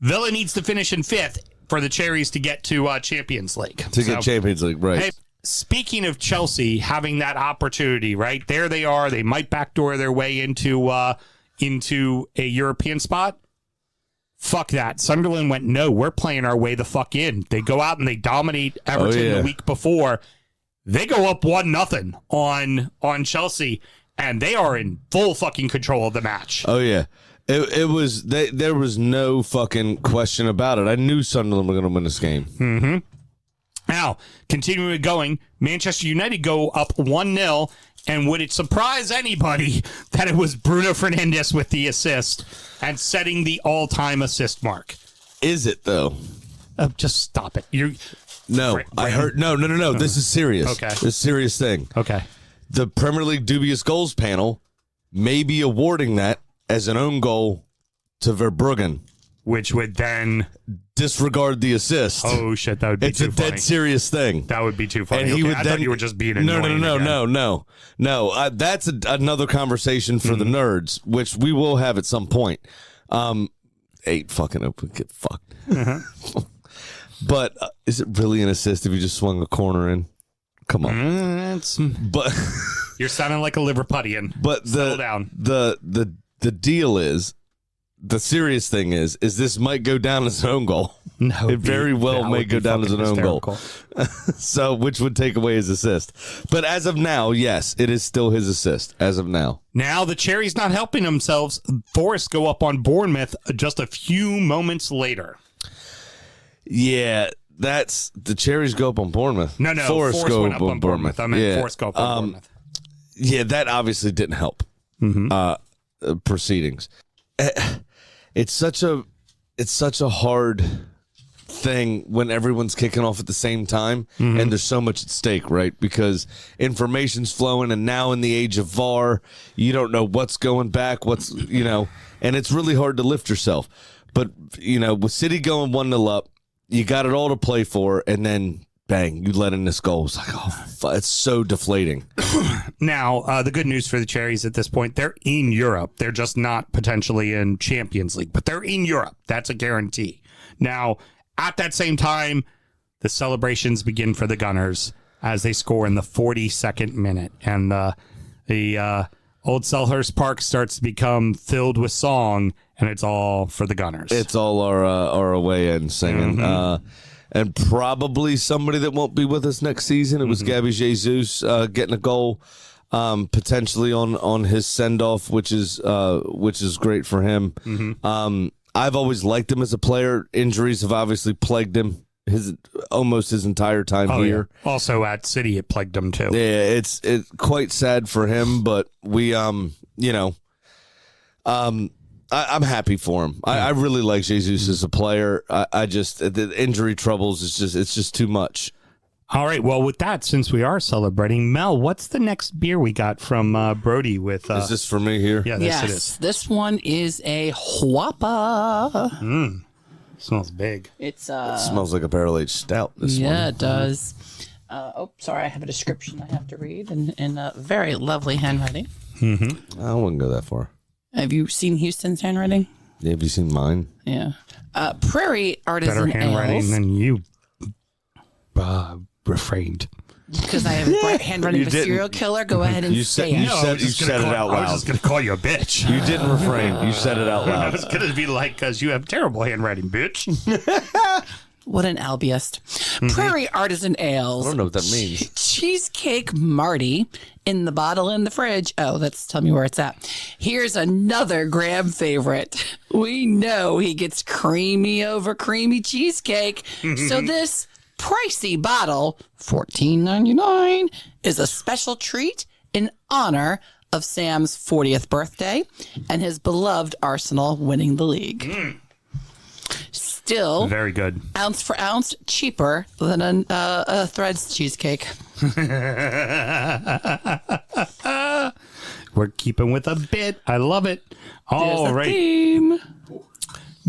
Villa needs to finish in 5th for the Cherries to get to Champions League. To get Champions League, right. Hey, speaking of Chelsea having that opportunity, right? There they are. They might backdoor their way into a European spot. Fuck that. Sunderland went, no, we're playing our way the fuck in. They go out and they dominate Everton the week before. They go up 1-0 on Chelsea, and they are in full fucking control of the match. Oh, yeah. It was there was no fucking question about it. I knew Sunderland were going to win this game. Mm-hmm. Now, continuing going, Manchester United go up 1-0, and would it surprise anybody that it was Bruno Fernandes with the assist and setting the all-time assist mark? Is it, though? Just stop it. No, I heard. No. This is serious. Okay. This is a serious thing. Okay. The Premier League dubious goals panel may be awarding that as an own goal to Verbruggen. Which would then disregard the assist. Oh, shit, that would be too funny. It's a dead serious thing. That would be too funny. And he would I then, thought you were just being annoying. No. That's another conversation for the nerds, which we will have at some point. 8 fucking open, get fucked. But is it really an assist if you just swung a corner in? Come on. But you're sounding like a Liverpudlian. But settle down. The deal is, the serious thing is this might go down as an own goal. No, it very well may go down as an own goal. So, which would take away his assist. But as of now, yes, it is still his assist. As of now. Now the Cherries not helping themselves. Forest go up on Bournemouth just a few moments later. Yeah, that's the Cherries go up on Bournemouth. No, Forest go went up on Bournemouth. I mean, Forest go up on Bournemouth. Yeah, that obviously didn't help proceedings. It's such a hard thing when everyone's kicking off at the same time and there's so much at stake, right? Because information's flowing, and now in the age of VAR, you don't know what's going back, and it's really hard to lift yourself. But, with City going 1-0 up, you got it all to play for, and then bang, you let in this goal. It's like, it's so deflating. Now, the good news for the Cherries at this point, they're in Europe. They're just not potentially in Champions League, but they're in Europe. That's a guarantee. Now, at that same time, the celebrations begin for the Gunners as they score in the 42nd minute. And the old Selhurst Park starts to become filled with song, and it's all for the Gunners. It's all our away end singing. And probably somebody that won't be with us next season. It was Gabby Jesus getting a goal, potentially on his send off, which is great for him. I've always liked him as a player. Injuries have obviously plagued him almost his entire time here. Yeah. Also at City, it plagued him too. Yeah, it's quite sad for him, but we I'm happy for him. I really like Jesus as a player. I just, the injury troubles, it's just too much. All right. Well, with that, since we are celebrating, Mel, what's the next beer we got from Brody with... is this for me here? Yeah, yes, it is. This one is a Whopper. Smells big. It smells like a barrel-aged stout, this one. Yeah, it does. Sorry, I have a description I have to read in very lovely handwriting. I wouldn't go that far. Have you seen Houston's handwriting? Yeah, have you seen mine? Yeah. Prairie Artisan Better handwriting Ales. than you refrained. Because I have a handwriting of a serial killer. Go ahead and You say said- it. you said- it out loud. I was just going to call you a bitch. You didn't refrain. You said it out I loud. was going to be like, because you have terrible handwriting, bitch. What an albiest. Prairie Artisan Ales. I don't know what that means. Cheesecake Marty in the bottle in the fridge. Oh, that's tell me where it's at. Here's another Graham favorite. We know he gets creamy over creamy cheesecake. So this pricey bottle, $14.99, is a special treat in honor of Sam's 40th birthday and his beloved Arsenal winning the league. Still, Very good. ounce for ounce, cheaper than a Threads cheesecake. We're keeping with a bit. I love it. There's All the right. theme.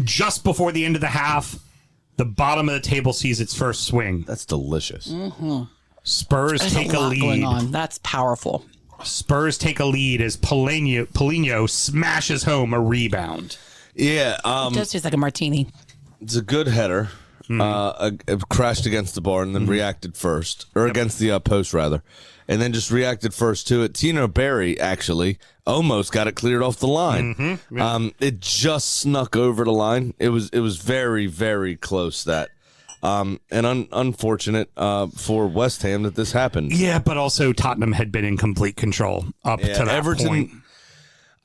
Just before the end of the half, the bottom of the table sees its first swing. That's delicious. Spurs There's take a a lot going lead. on. That's powerful. Spurs take a lead as Polino smashes home a rebound. Yeah, It does taste like a martini. it's a good header. It crashed against the bar and then reacted first, or against the post rather, and then just reacted first to it. Tino Berry actually almost got it cleared off the line. It just snuck over the line. It was very, very close. That and unfortunate for West Ham that this happened. Yeah, but also Tottenham had been in complete control up to that Everton. point.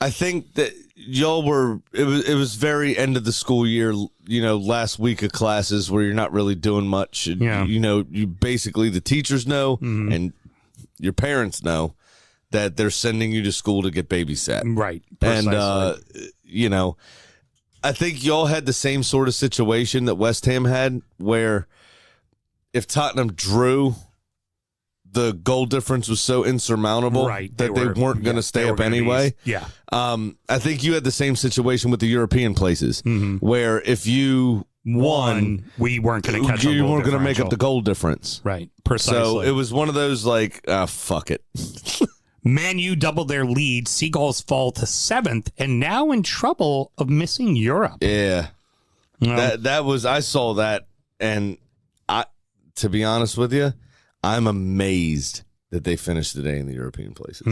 I think that y'all were. It was very end of the school year. Last week of classes where you're not really doing much. Yeah. You basically the teachers know and your parents know that they're sending you to school to get babysat. Right. And Precisely. I think y'all had the same sort of situation that West Ham had, where if Tottenham drew, the goal difference was so insurmountable Right, that they weren't going to stay up anyway. Yeah. I think you had the same situation with the European places, where if you won, we weren't going to catch you up. weren't going to make up the goal difference. Right. Precisely. So it was one of those like, fuck it. Man U doubled their lead. Seagulls fall to 7th and now in trouble of missing Europe. Yeah. That was, I saw that, and to be honest with you, I'm amazed that they finished today in the European places.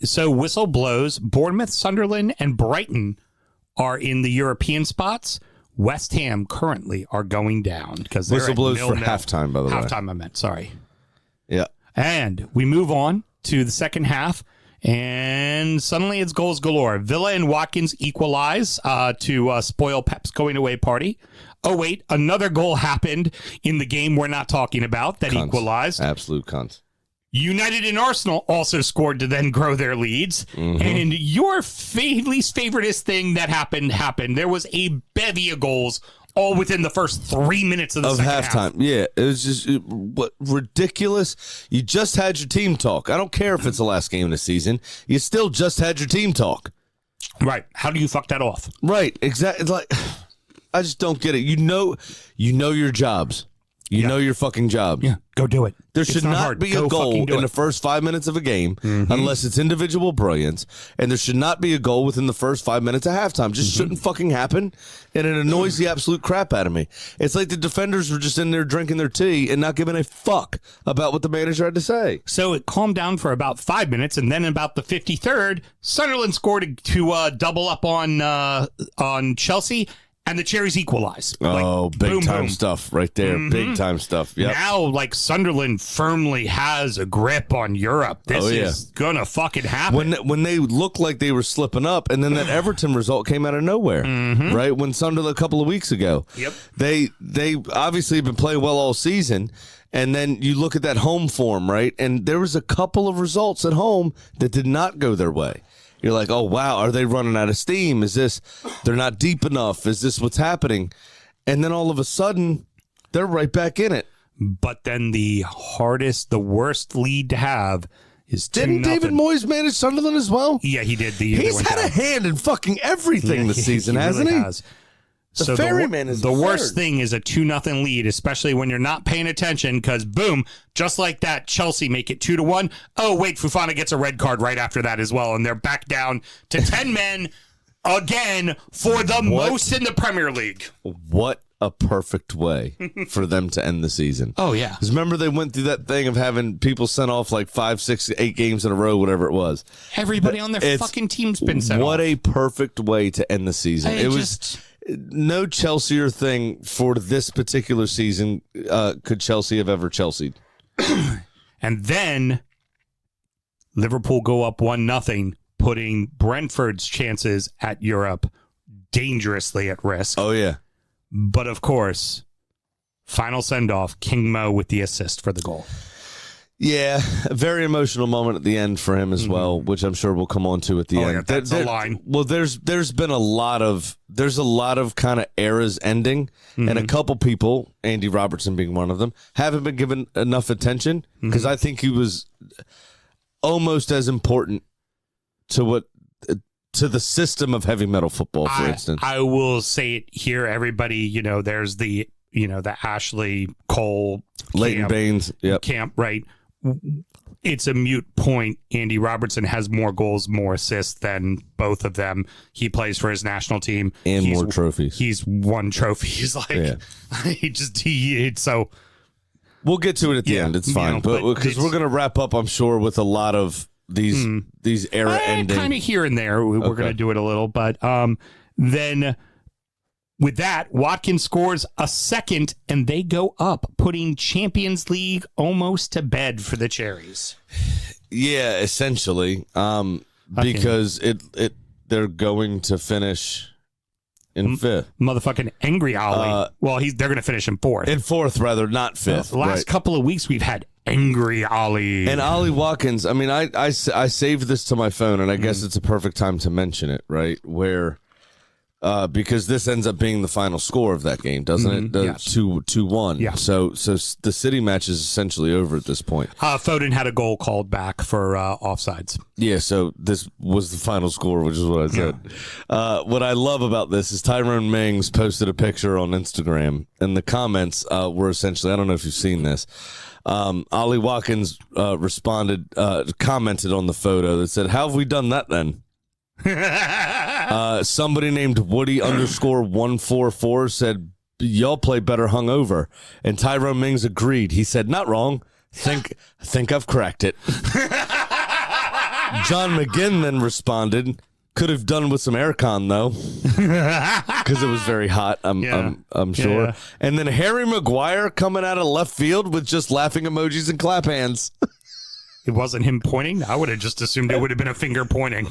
So whistle blows. Bournemouth, Sunderland, and Brighton are in the European spots. West Ham currently are going down because Whistle blows for halftime, by the way. Halftime, I meant. Sorry. Yeah. And we move on to the second half, and suddenly it's goals galore. Villa and Watkins equalize to spoil Pep's going away party. Oh, wait, another goal happened in the game we're not talking about that Cunts. equalized. Absolute cunts. United and Arsenal also scored to then grow their leads. And your least favoriteest thing that happened. There was a bevy of goals all within the first 3 minutes of the second half. Halftime. Yeah, it was just what ridiculous. You just had your team talk. I don't care if it's the last game of the season. You still just had your team talk. Right. How do you fuck that off? Right. Exactly. It's like, I just don't get it. You know your jobs. You know your fucking job. Yeah, go do it. There It's should not hard. be Go a goal fucking do in the it. first 5 minutes of a game unless it's individual brilliance, and there should not be a goal within the first 5 minutes of halftime. Just shouldn't fucking happen, and it annoys the absolute crap out of me. It's like the defenders were just in there drinking their tea and not giving a fuck about what the manager had to say. So it calmed down for about 5 minutes, and then about the 53rd, Sunderland scored to double up on Chelsea, and the Cherries equalize. Big time stuff right there. Big time stuff. Yep. Now, Sunderland firmly has a grip on Europe. This is gonna fucking happen. When they looked like they were slipping up, and then that Everton result came out of nowhere, right? When Sunderland a couple of weeks ago, they obviously have been playing well all season, and then you look at that home form, right? And there was a couple of results at home that did not go their way. You're like, oh, wow, are they running out of steam? Is this, they're not deep enough? Is this what's happening? And then all of a sudden, they're right back in it. But then the worst lead to have is 2-0. Didn't David Moyes manage Sunderland as well? Yeah, he did. The year they He's went had down. a hand in fucking everything this season, hasn't he? Has. The ferryman is the worst third. thing is a 2-0 lead, especially when you're not paying attention, because boom, just like that, Chelsea make it 2-1. Oh, wait, Fofana gets a red card right after that as well, and they're back down to 10 men again for the most in the Premier League. What a perfect way for them to end the season. Oh, yeah. Because remember, they went through that thing of having people sent off like 5, 6, 8 games in a row, whatever it was. Everybody on their fucking team's been sent off. What a perfect way to end the season. It was no Chelsea thing for this particular season. Could Chelsea have ever Chelsea'd? And then Liverpool go up 1-0, putting Brentford's chances at Europe dangerously at risk. Oh, yeah. But of course, final send-off, King Mo with the assist for the goal. Yeah, a very emotional moment at the end for him as well, which I'm sure we'll come on to at the end. Yeah, that's a line. Well, there's been a lot of kind of eras ending, and a couple people, Andy Robertson being one of them, haven't been given enough attention because I think he was almost as important to the system of heavy metal football, for instance. I will say it here, everybody, there's the Ashley Cole Leighton Baines camp, right? It's a moot point. Andy Robertson has more goals, more assists than both of them. He plays for his national team. And more trophies. He's won trophies. So we'll get to it at the end. It's fine. But because we're going to wrap up, I'm sure, with a lot of these era ending. Kind of here and there. We're going to do it a little, but then with that, Watkins scores a second and they go up, putting Champions League almost to bed for the Cherries. Yeah, essentially. Because they're going to finish in fifth. Motherfucking Angry Ollie. They're going to finish in fourth. In fourth, rather, not fifth. The last couple of weeks we've had Angry Ollie. And Ollie Watkins, I mean, I saved this to my phone, and I guess it's a perfect time to mention it, right? Where, because this ends up being the final score of that game, doesn't it? Yes. 2-1. Yeah. So the City match is essentially over at this point. Foden had a goal called back for offsides. Yeah, so this was the final score, which is what I said. Yeah. What I love about this is Tyrone Mings posted a picture on Instagram, and the comments were essentially, I don't know if you've seen this, Ollie Watkins commented on the photo that said, "How have we done that then?" Somebody named Woody _144 said, "Y'all play better hungover." And Tyrone Mings agreed. He said, "Not wrong. Think I've cracked it." John McGinn then responded, "Could have done with some aircon though," because it was very hot. I'm sure. Yeah. And then Harry Maguire coming out of left field with just laughing emojis and clap hands. It wasn't him pointing. I would have just assumed it would have been a finger pointing.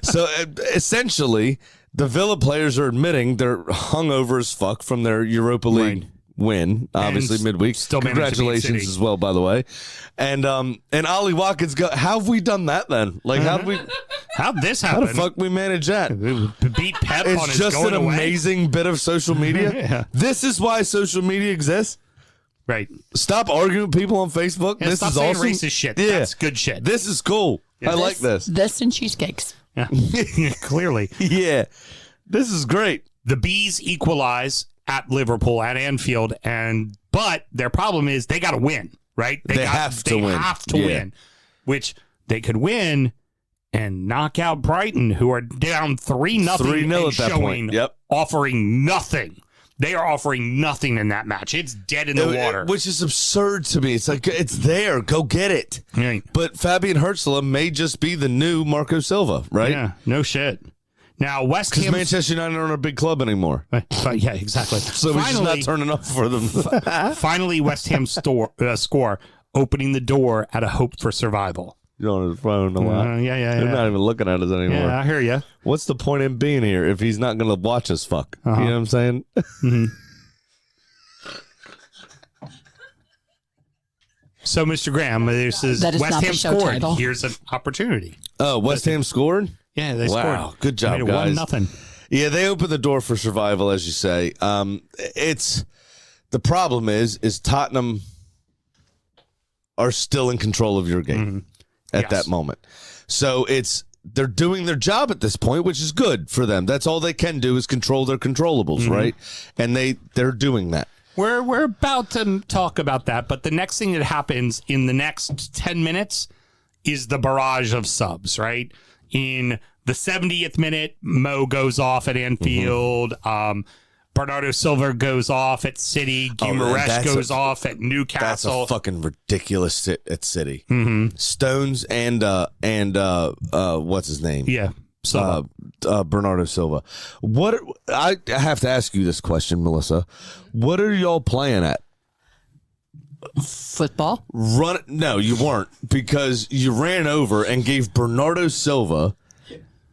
So essentially, the Villa players are admitting they're hungover as fuck from their Europa League win, obviously midweek. Still congratulations as well, by the way. And Ollie Watkins go, "How have we done that then? Like how'd this happen? How the fuck we manage that?" Beat Pep it's on his just going an away. Amazing bit of social media. Yeah. This is why social media exists. Right. Stop arguing with people on Facebook. Yeah, this stop is saying awesome. Racist shit. Yeah. That's good shit. This is cool. I like this. This and cheesecakes. Yeah. Clearly. Yeah. This is great. The Bees equalize at Liverpool at Anfield, but their problem is they got to win, right? They have to win, which they could win and knock out Brighton, who are down 3-0 at that point. Yep. Offering nothing. They are offering nothing in that match. It's dead in the water. Which is absurd to me. It's like, it's there. Go get it. Right. But Fabian Hertzler may just be the new Marco Silva, right? Yeah, no shit. Now, West Ham... Because Manchester United aren't a big club anymore. Yeah, exactly. So we're just not turning up for them. Finally, West Ham score, opening the door at a hope for survival. You on his phone a lot. Yeah. They're not even looking at us anymore. Yeah, I hear you. What's the point in being here if he's not going to watch us fuck? You know what I'm saying? Mm-hmm. So, Mr. Graham, this is West Ham scored. Title. Here's an opportunity. Oh, West Ham scored? Yeah, they scored. Wow, good job, guys. 1-0. Yeah, they opened the door for survival, as you say. It's the problem is Tottenham are still in control of your game at that moment. So they're doing their job at this point, which is good for them. That's all they can do is control their controllables, right? And they're doing that. We're about to talk about that, but the next thing that happens in the next 10 minutes is the barrage of subs, right? In the 70th minute, Mo goes off at Anfield. Brian Bernardo Silva goes off at City. Guimaraes goes off at Newcastle. That's a fucking ridiculous sit at City. Mm-hmm. Stones and what's his name? Yeah. So Bernardo Silva. What I have to ask you this question, Melissa. What are y'all playing at? Football? No, you weren't, because you ran over and gave Bernardo Silva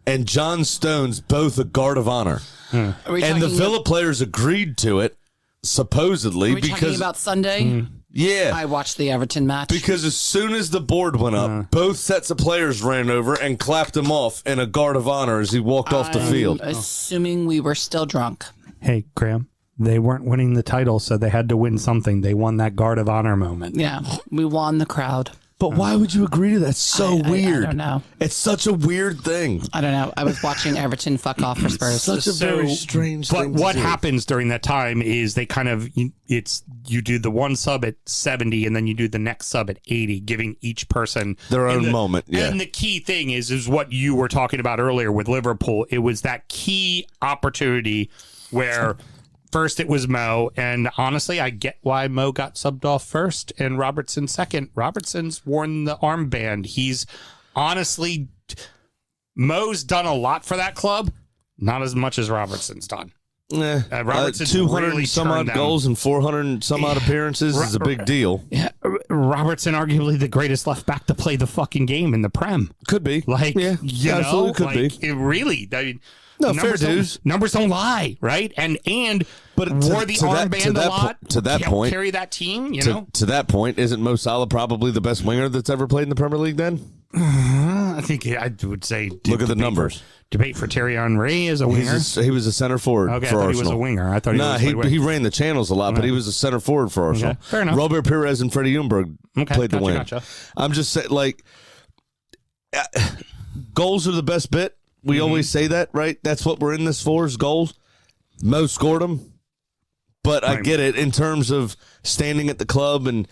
and John Stones both a guard of honor. Are we And the talking Villa players agreed to it, supposedly, Are we talking about Sunday? yeah. I watched the Everton match. Because as soon as the board went up, both sets of players ran over and clapped him off in a guard of honor as he walked off the field. Assuming we were still drunk. hey, Graham, they weren't winning the title, so they had to win something. They won that guard of honor moment. Yeah, we won the crowd. But why would you agree to that? It's so weird. I don't know. It's such a weird thing. I don't know. I was watching Everton fuck off for Spurs. Such a very strange But thing to what do. happens during that time is they kind of, you do the one sub at 70 and then you do the next sub at 80, giving each person Their own moment, yeah. And the key thing is what you were talking about earlier with Liverpool. It was that key opportunity where first it was Mo, and honestly, I get why Mo got subbed off first and Robertson second. Robertson's worn the armband. He's honestly, Mo's done a lot for that club, not as much as Robertson's done. Robertson's 200 really and some odd turned down. goals and 400 and some odd appearances is a big deal. Yeah, Robertson, arguably the greatest left back to play the fucking game in the Prem. Could be. Like, yeah, you absolutely know, could like, be. It really, I mean, No, fair numbers dues. numbers don't lie, right? And But wore the to that- armband to a that lot. to that helped point- carry that team. You know, To that point, isn't Mo Salah probably the best winger that's ever played in the Premier League then? I think I would say Look at the numbers. Debate for Thierry Henry as a winger. He was a center forward Okay, I for thought he Arsenal. was a winger. I thought he was he ran the channels a lot, but he was a center forward for Arsenal. Okay, fair enough. Robert Pires and Freddie Ljungberg played the wing. Gotcha. I'm just saying, like, goals are the best bit. Mm-hmm. We always say that, right? That's what we're in this for, is goals. Mo scored them. But I get it in terms of standing at the club, and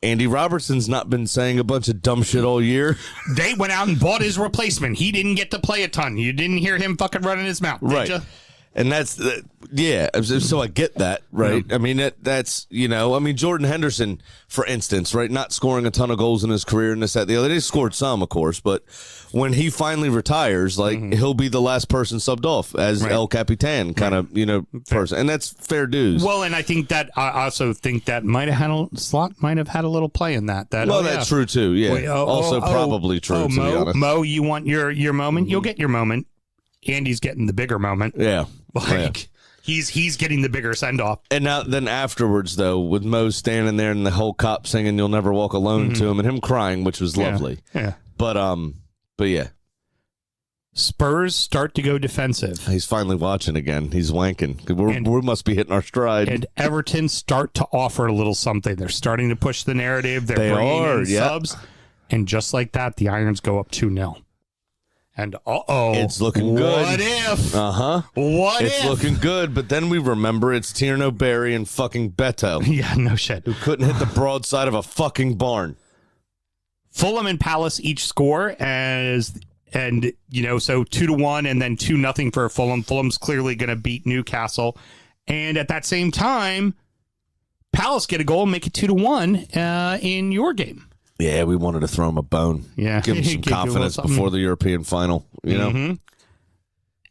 Andy Robertson's not been saying a bunch of dumb shit all year. They went out and bought his replacement. He didn't get to play a ton. You didn't hear him fucking running his mouth, did Right. you? And that's, yeah, so I get that, right? I mean, that's, Jordan Henderson, for instance, right, not scoring a ton of goals in his career and this, that, the other. He scored some, of course, but when he finally retires, like, he'll be the last person subbed off as El Capitan kind of, person. And that's fair dues. Well, and I think that I also think that Slot might have had a little play in that. That's true, too, yeah. Wait, Probably true, to be Mo, honest. Mo, you want your moment? You'll get your moment. Andy's getting the bigger moment. Yeah. Like, he's getting the bigger send off. And then afterwards, though, with Mo standing there and the whole cop singing "You'll Never Walk Alone" to him, and him crying, which was lovely. Yeah. But yeah, Spurs start to go defensive, he's finally watching again. He's wanking. We must be hitting our stride. and Everton start to offer a little something. They're starting to push the narrative. They're They bringing are, in yeah. subs, and just like that, the Irons go up 2-0. And It's looking good. What if? Uh-huh. What It's if? looking good, but then we remember it's Tierno Barry and fucking Beto, Yeah, no shit. who couldn't hit the broadside of a fucking barn. Fulham and Palace each score so 2-1 and then 2-0 for Fulham. Fulham's clearly going to beat Newcastle. And at that same time, Palace get a goal and make it 2-1 in your game. Yeah, we wanted to throw him a bone. Yeah. Give him some Give you a little confidence something. before the European final, you know? Mhm.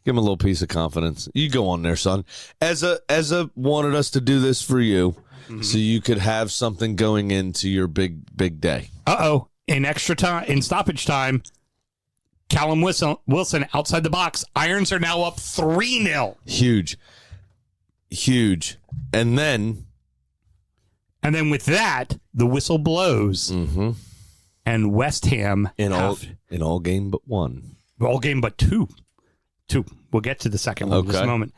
Give him a little piece of confidence. You go on there, son. Eza wanted us to do this for you so you could have something going into your big day. In extra time, in stoppage time, Callum Wilson outside the box. Irons are now up 3-0. Huge. And then with that, the whistle blows. Mm-hmm. And West Ham in all game but one. all game but two. We'll get to the second one in just a moment.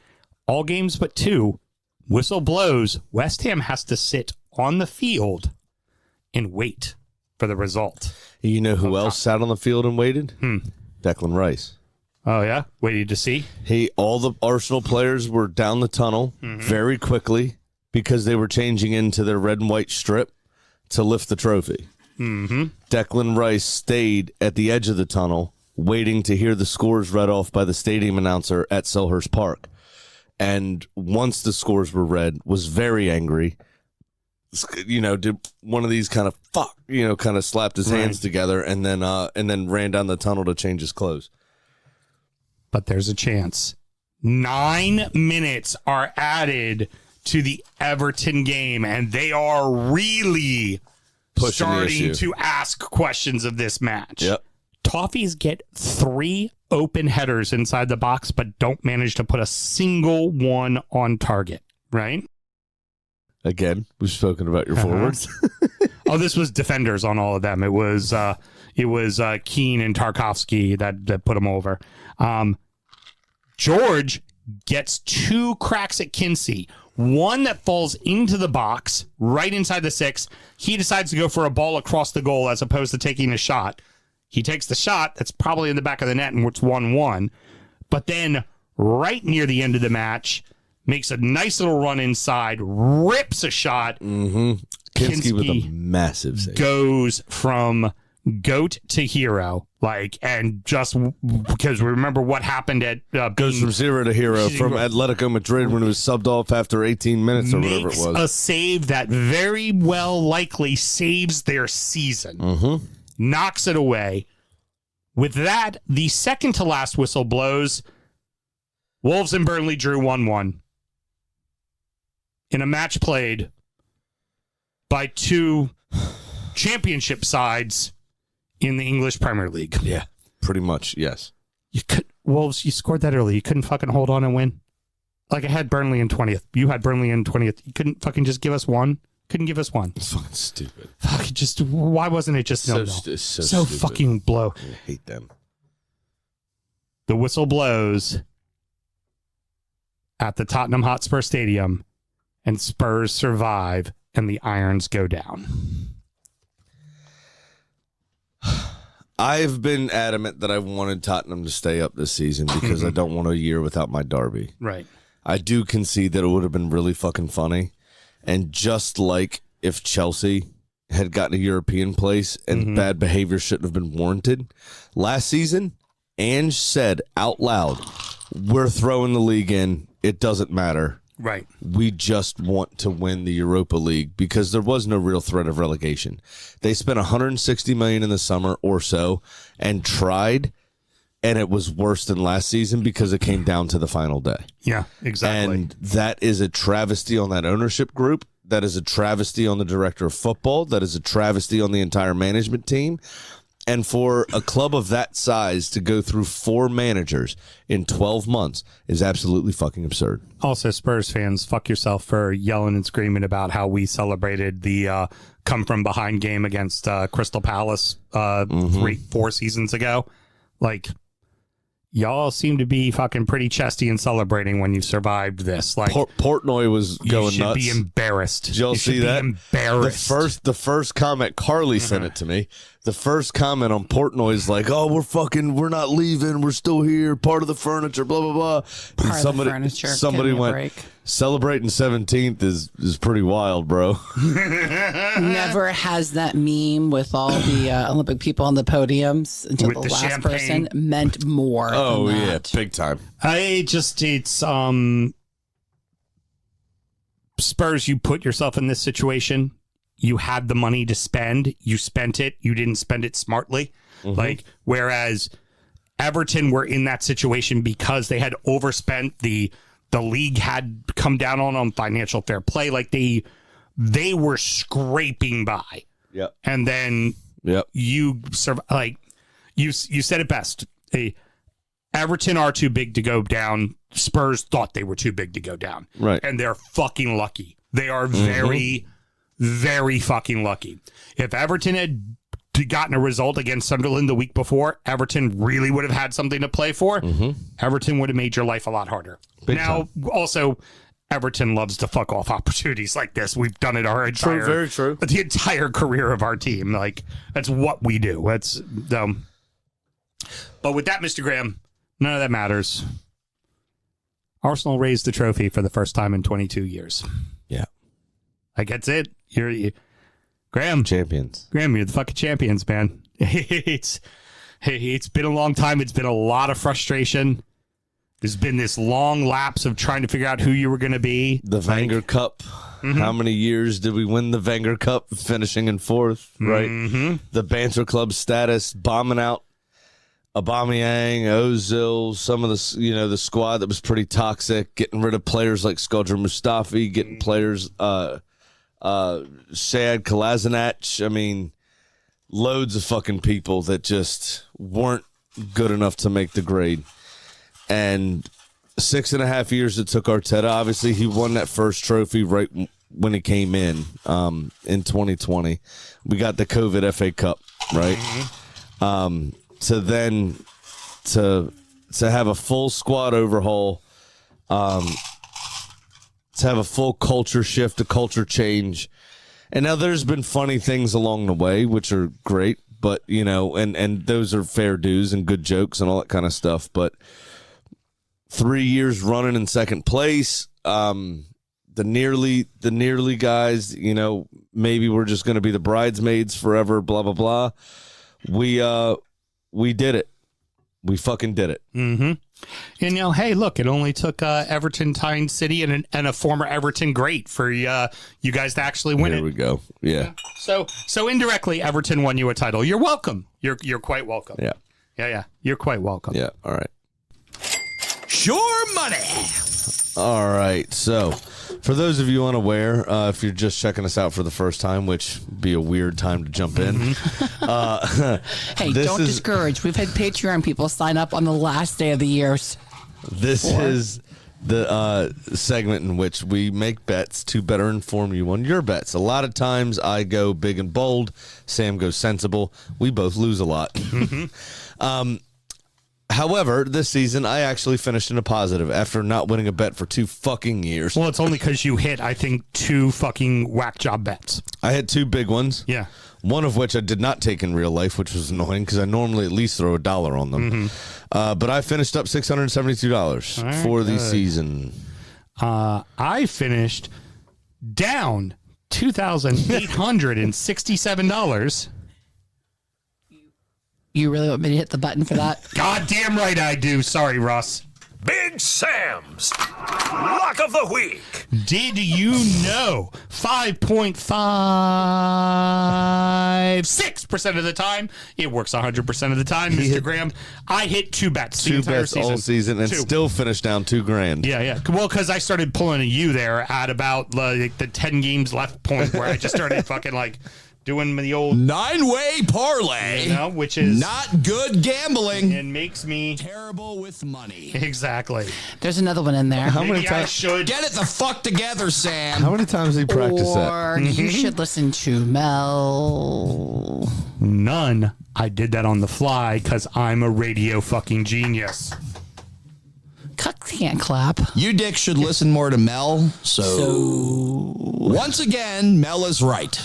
All games but two. Whistle blows. West Ham has to sit on the field and wait for the result. You know who else sat on the field and waited? Declan Rice. Oh, yeah? Waited to see? All the Arsenal players were down the tunnel very quickly because they were changing into their red and white strip to lift the trophy. Mm-hmm. Declan Rice stayed at the edge of the tunnel waiting to hear the scores read off by the stadium announcer at Selhurst Park. and once the scores were read, was very angry. Did one of these kind of fuck, kind of slapped his hands together, and then ran down the tunnel to change his clothes. But there's a chance. 9 minutes are added to the Everton game, and they are really starting to ask questions of this match. Yep. Toffees get 3 open headers inside the box, but don't manage to put a single one on target, right? Again, we've spoken about your forwards. Oh, this was defenders on all of them. It was Keane and Tarkovsky that put them over. George gets 2 cracks at Kinsey. One that falls into the box, right inside the 6. He decides to go for a ball across the goal as opposed to taking a shot. He takes the shot. That's probably in the back of the net, and it's 1-1. But then, right near the end of the match, makes a nice little run inside, rips a shot. Mm-hmm. Kinsey with a massive save. Goes from goat to hero. And just because remember what happened at goes from 0 to hero from Atletico Madrid when it was subbed off after 18 minutes or whatever it was. A save that very well likely saves their season. Mm-hmm. Knocks it away. With that, the second to last whistle blows. Wolves and Burnley drew 1-1 in a match played by 2 championship sides in the English Premier League. Yeah, pretty much, yes. Wolves, you scored that early. You couldn't fucking hold on and win. I had Burnley in 20th. You had Burnley in 20th. You couldn't fucking just give us one. Couldn't give us one. It's fucking stupid. Why wasn't it just so fucking blow? I hate them. The whistle blows at the Tottenham Hotspur Stadium, and Spurs survive, and the Irons go down. I've been adamant that I wanted Tottenham to stay up this season because I don't want a year without my derby. Right. I do concede that it would have been really fucking funny. And just like if Chelsea had gotten a European place and bad behavior shouldn't have been warranted, last season, Ange said out loud, we're throwing the league in. It doesn't matter. Right. We just want to win the Europa League because there was no real threat of relegation. They spent $160 million in the summer or so and tried, and it was worse than last season because it came down to the final day. Yeah, exactly. And that is a travesty on that ownership group. That is a travesty on the director of football. That is a travesty on the entire management team. And for a club of that size to go through 4 managers in 12 months is absolutely fucking absurd. Also, Spurs fans, fuck yourself for yelling and screaming about how we celebrated the come from behind game against Crystal Palace 3-4 seasons ago. Y'all seem to be fucking pretty chesty and celebrating when you survived this. Portnoy was going you should nuts. Be embarrassed. Did y'all see that? Embarrassed. The first comment, Carly sent it to me. The first comment on Portnoy is we're not leaving. We're still here. Part of the furniture, blah, blah, blah. Part of the furniture. Somebody went, celebrating 17th is pretty wild, bro. Never has that meme with all the Olympic people on the podiums until the last champagne person meant more. Oh, than yeah. that. Big time. Spurs, you put yourself in this situation. You had the money to spend. You spent it. You didn't spend it smartly. Whereas Everton were in that situation because they had overspent. The league had come down on them financial fair play. They were scraping by. Yep. And then you said it best. Everton are too big to go down. Spurs thought they were too big to go down. Right. And they're fucking lucky. They are very, very fucking lucky. If Everton had gotten a result against Sunderland the week before, Everton really would have had something to play for. Everton would have made your life a lot harder. Also, Everton loves to fuck off opportunities like this. We've done it our entire, very true. The entire career of our team. That's what we do. But with that, Mr. Graham, none of that matters. Arsenal raised the trophy for the first time in 22 years. Yeah. That's it. Graham. Champions. Graham, you're the fucking champions, man. It's been a long time. It's been a lot of frustration. There's been this long lapse of trying to figure out who you were going to be. The Wenger Cup. How many years did we win the Wenger Cup, finishing in 4th, right? The Banter Club status, bombing out Aubameyang, Ozil, some of the the squad that was pretty toxic, getting rid of players like Skodra Mustafi, getting players Sad Kolasinac. I mean, loads of fucking people that just weren't good enough to make the grade. And 6.5 years it took Arteta. Obviously, he won that first trophy right when he came in 2020. We got the COVID FA Cup, right? So then to have a full squad overhaul, to have a full culture shift, a culture change. And now there's been funny things along the way, which are great, but, and those are fair dues and good jokes and all that kind of stuff. But 3 years running in second place, the nearly guys, maybe we're just going to be the bridesmaids forever, blah, blah, blah. We did it. We fucking did it. Mm-hmm. And, hey, look, it only took Everton tying City and a former Everton great for you guys to actually win it. There we go. Yeah. So indirectly, Everton won you a title. You're welcome. You're quite welcome. Yeah. Yeah. You're quite welcome. Yeah. All right. Sure money. All right. So, for those of you unaware, if you're just checking us out for the first time, which would be a weird time to jump in. Hey, don't discourage. We've had Patreon people sign up on the last day of the years. This is the segment in which we make bets to better inform you on your bets. A lot of times I go big and bold. Sam goes sensible. We both lose a lot. However, this season, I actually finished in a positive after not winning a bet for 2 fucking years. Well, it's only because you hit, I think, 2 fucking whack job bets. I had 2 big ones. Yeah. One of which I did not take in real life, which was annoying because I normally at least throw $1 on them. But I finished up $672 for the season. I finished down $2,867. You really want me to hit the button for that? Goddamn right I do. Sorry, Russ. Big Sam's Lock of the Week. Did you know 5.56% of the time? It works 100% of the time, Mr. Graham. I hit 2 bets the 2 entire bets season. all season and 2. still finished down $2,000. Yeah. Well, because I started pulling a U there at about the 10 games left point where I just started fucking doing the old 9-way parlay, which is not good gambling and makes me terrible with money. Exactly. There's another one in there. How many Maybe I times? should Get it the fuck together, Sam. How many times did he practice that? Or you should listen to Mel. None. I did that on the fly because I'm a radio fucking genius. Cucks can't clap. You dick should listen more to Mel. So once again, Mel is right.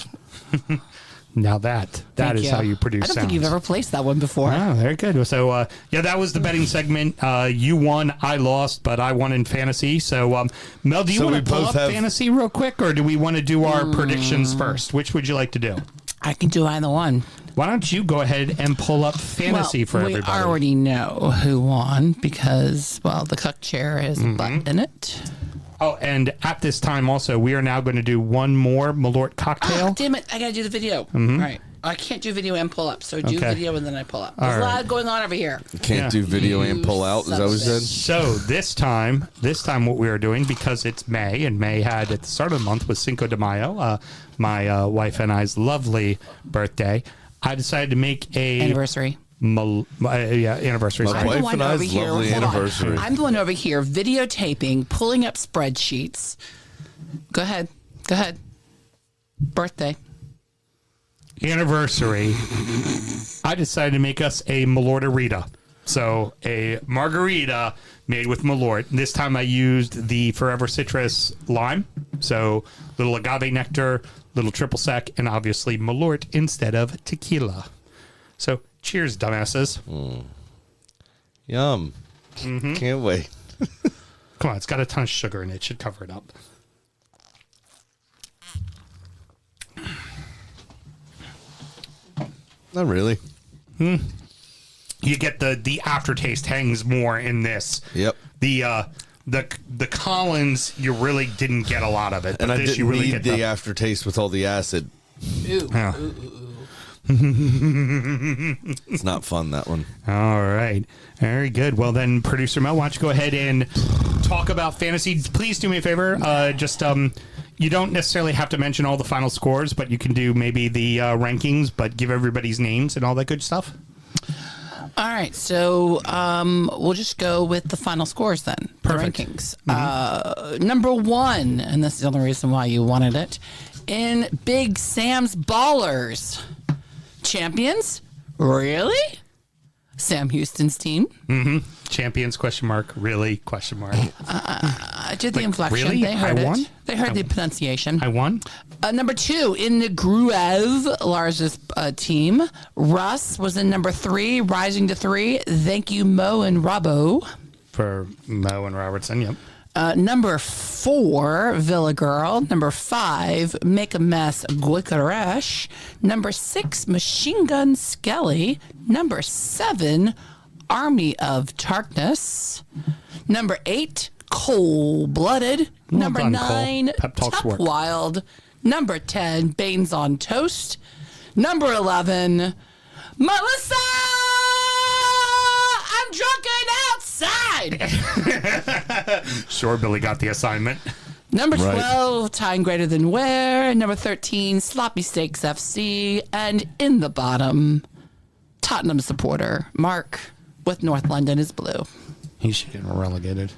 Now that is how you produce I don't sounds. think you've ever placed that one before. Oh, very good. So, that was the betting segment. You won, I lost, but I won in fantasy. So, Mel, do you want to pull up fantasy real quick, or do we want to do our predictions first? Which would you like to do? I can do either one. Why don't you go ahead and pull up fantasy for everybody? We already know who won because, the cuck chair has a butt in it. Oh, and at this time also, we are now going to do one more Malört cocktail. Oh, damn it. I got to do the video. All right. I can't do video and pull up, so do video and then I pull up. There's a lot going on over here. Can't do video and pull out. Is that what you said? So this time, what we are doing, because it's May, and May had at the start of the month was Cinco de Mayo, my wife and I's lovely birthday, I decided to make a anniversary. Anniversary. My wife and I's lovely anniversary. I'm the one over here videotaping, pulling up spreadsheets. Go ahead. Birthday. Anniversary. I decided to make us a Malörtarita. So a margarita made with Malört. This time I used the Forever Citrus lime. So little agave nectar, little triple sec, and obviously Malört instead of tequila. So cheers, dumbasses. Yum. Can't wait. Come on, it's got a ton of sugar in it. It should cover it up. Not really. you get the aftertaste hangs more in this. Yep. The Collins, you really didn't get a lot of it. And I didn't you really need the aftertaste with all the acid. Ooh. Yeah. It's not fun, that one. All right. Very good. Well, then, Producer Mel, why don't you go ahead and talk about fantasy? Please do me a favor. You don't necessarily have to mention all the final scores, but you can do maybe the rankings, but give everybody's names and all that good stuff. All right, so we'll just go with the final scores then. Perfect. The rankings. Number 1, and this is the only reason why you wanted it, in Big Sam's Ballers. Champions? Really? Sam Houston's team. Champions, question mark, really, question mark. I did the inflection. really? They heard I it. won? They heard the pronunciation. I won? Number 2, in the Gruev, Lars's team. Russ was in number 3, rising to 3. Thank you, Mo and Robbo. For Mo and Robertson, yep. Number 4, Villa Girl. Number 5, Make a Mess, Guicaresh. Number 6, Machine Gun Skelly. Number 7, Army of Darkness. Number 8, Cold Blooded. Well Number done, 9, Cole. Pep talks Tough work. Wild. Number 10, Baines on Toast. Number 11, Melissa! I'm drunken outside! Sure, Billy got the assignment. Number Right. 12, Time Greater Than Where. Number 13, Sloppy Steaks FC. And in the bottom, Tottenham supporter, Mark, with North London is blue. He should get relegated.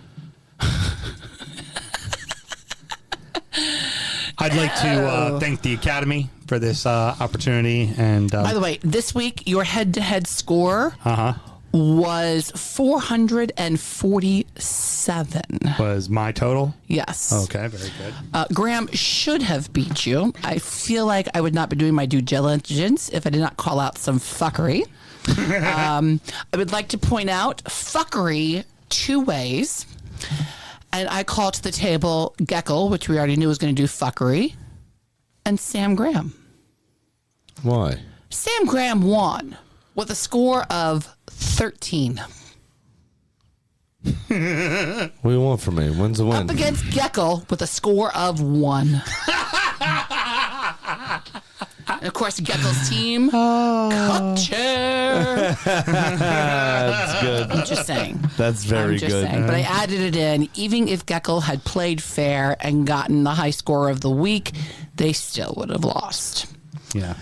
I'd like to thank the Academy for this opportunity. And By the way, this week, your head-to-head score was 447. was my total. Yes. Okay, very good. Graham should have beat you. I feel like I would not be doing my due diligence if I did not call out some fuckery. I would like to point out fuckery 2 ways. And I call to the table Geckel, which we already knew was going to do fuckery, and Sam Graham. Why? Sam Graham won with a score of 13. What do you want from me? When's the win? Up against Geckel with a score of 1. And of course, Geckel's team, Cup Chair. That's good. I'm just saying. That's very good. Saying. But I added it in. Even if Geckel had played fair and gotten the high score of the week, they still would have lost. Yeah.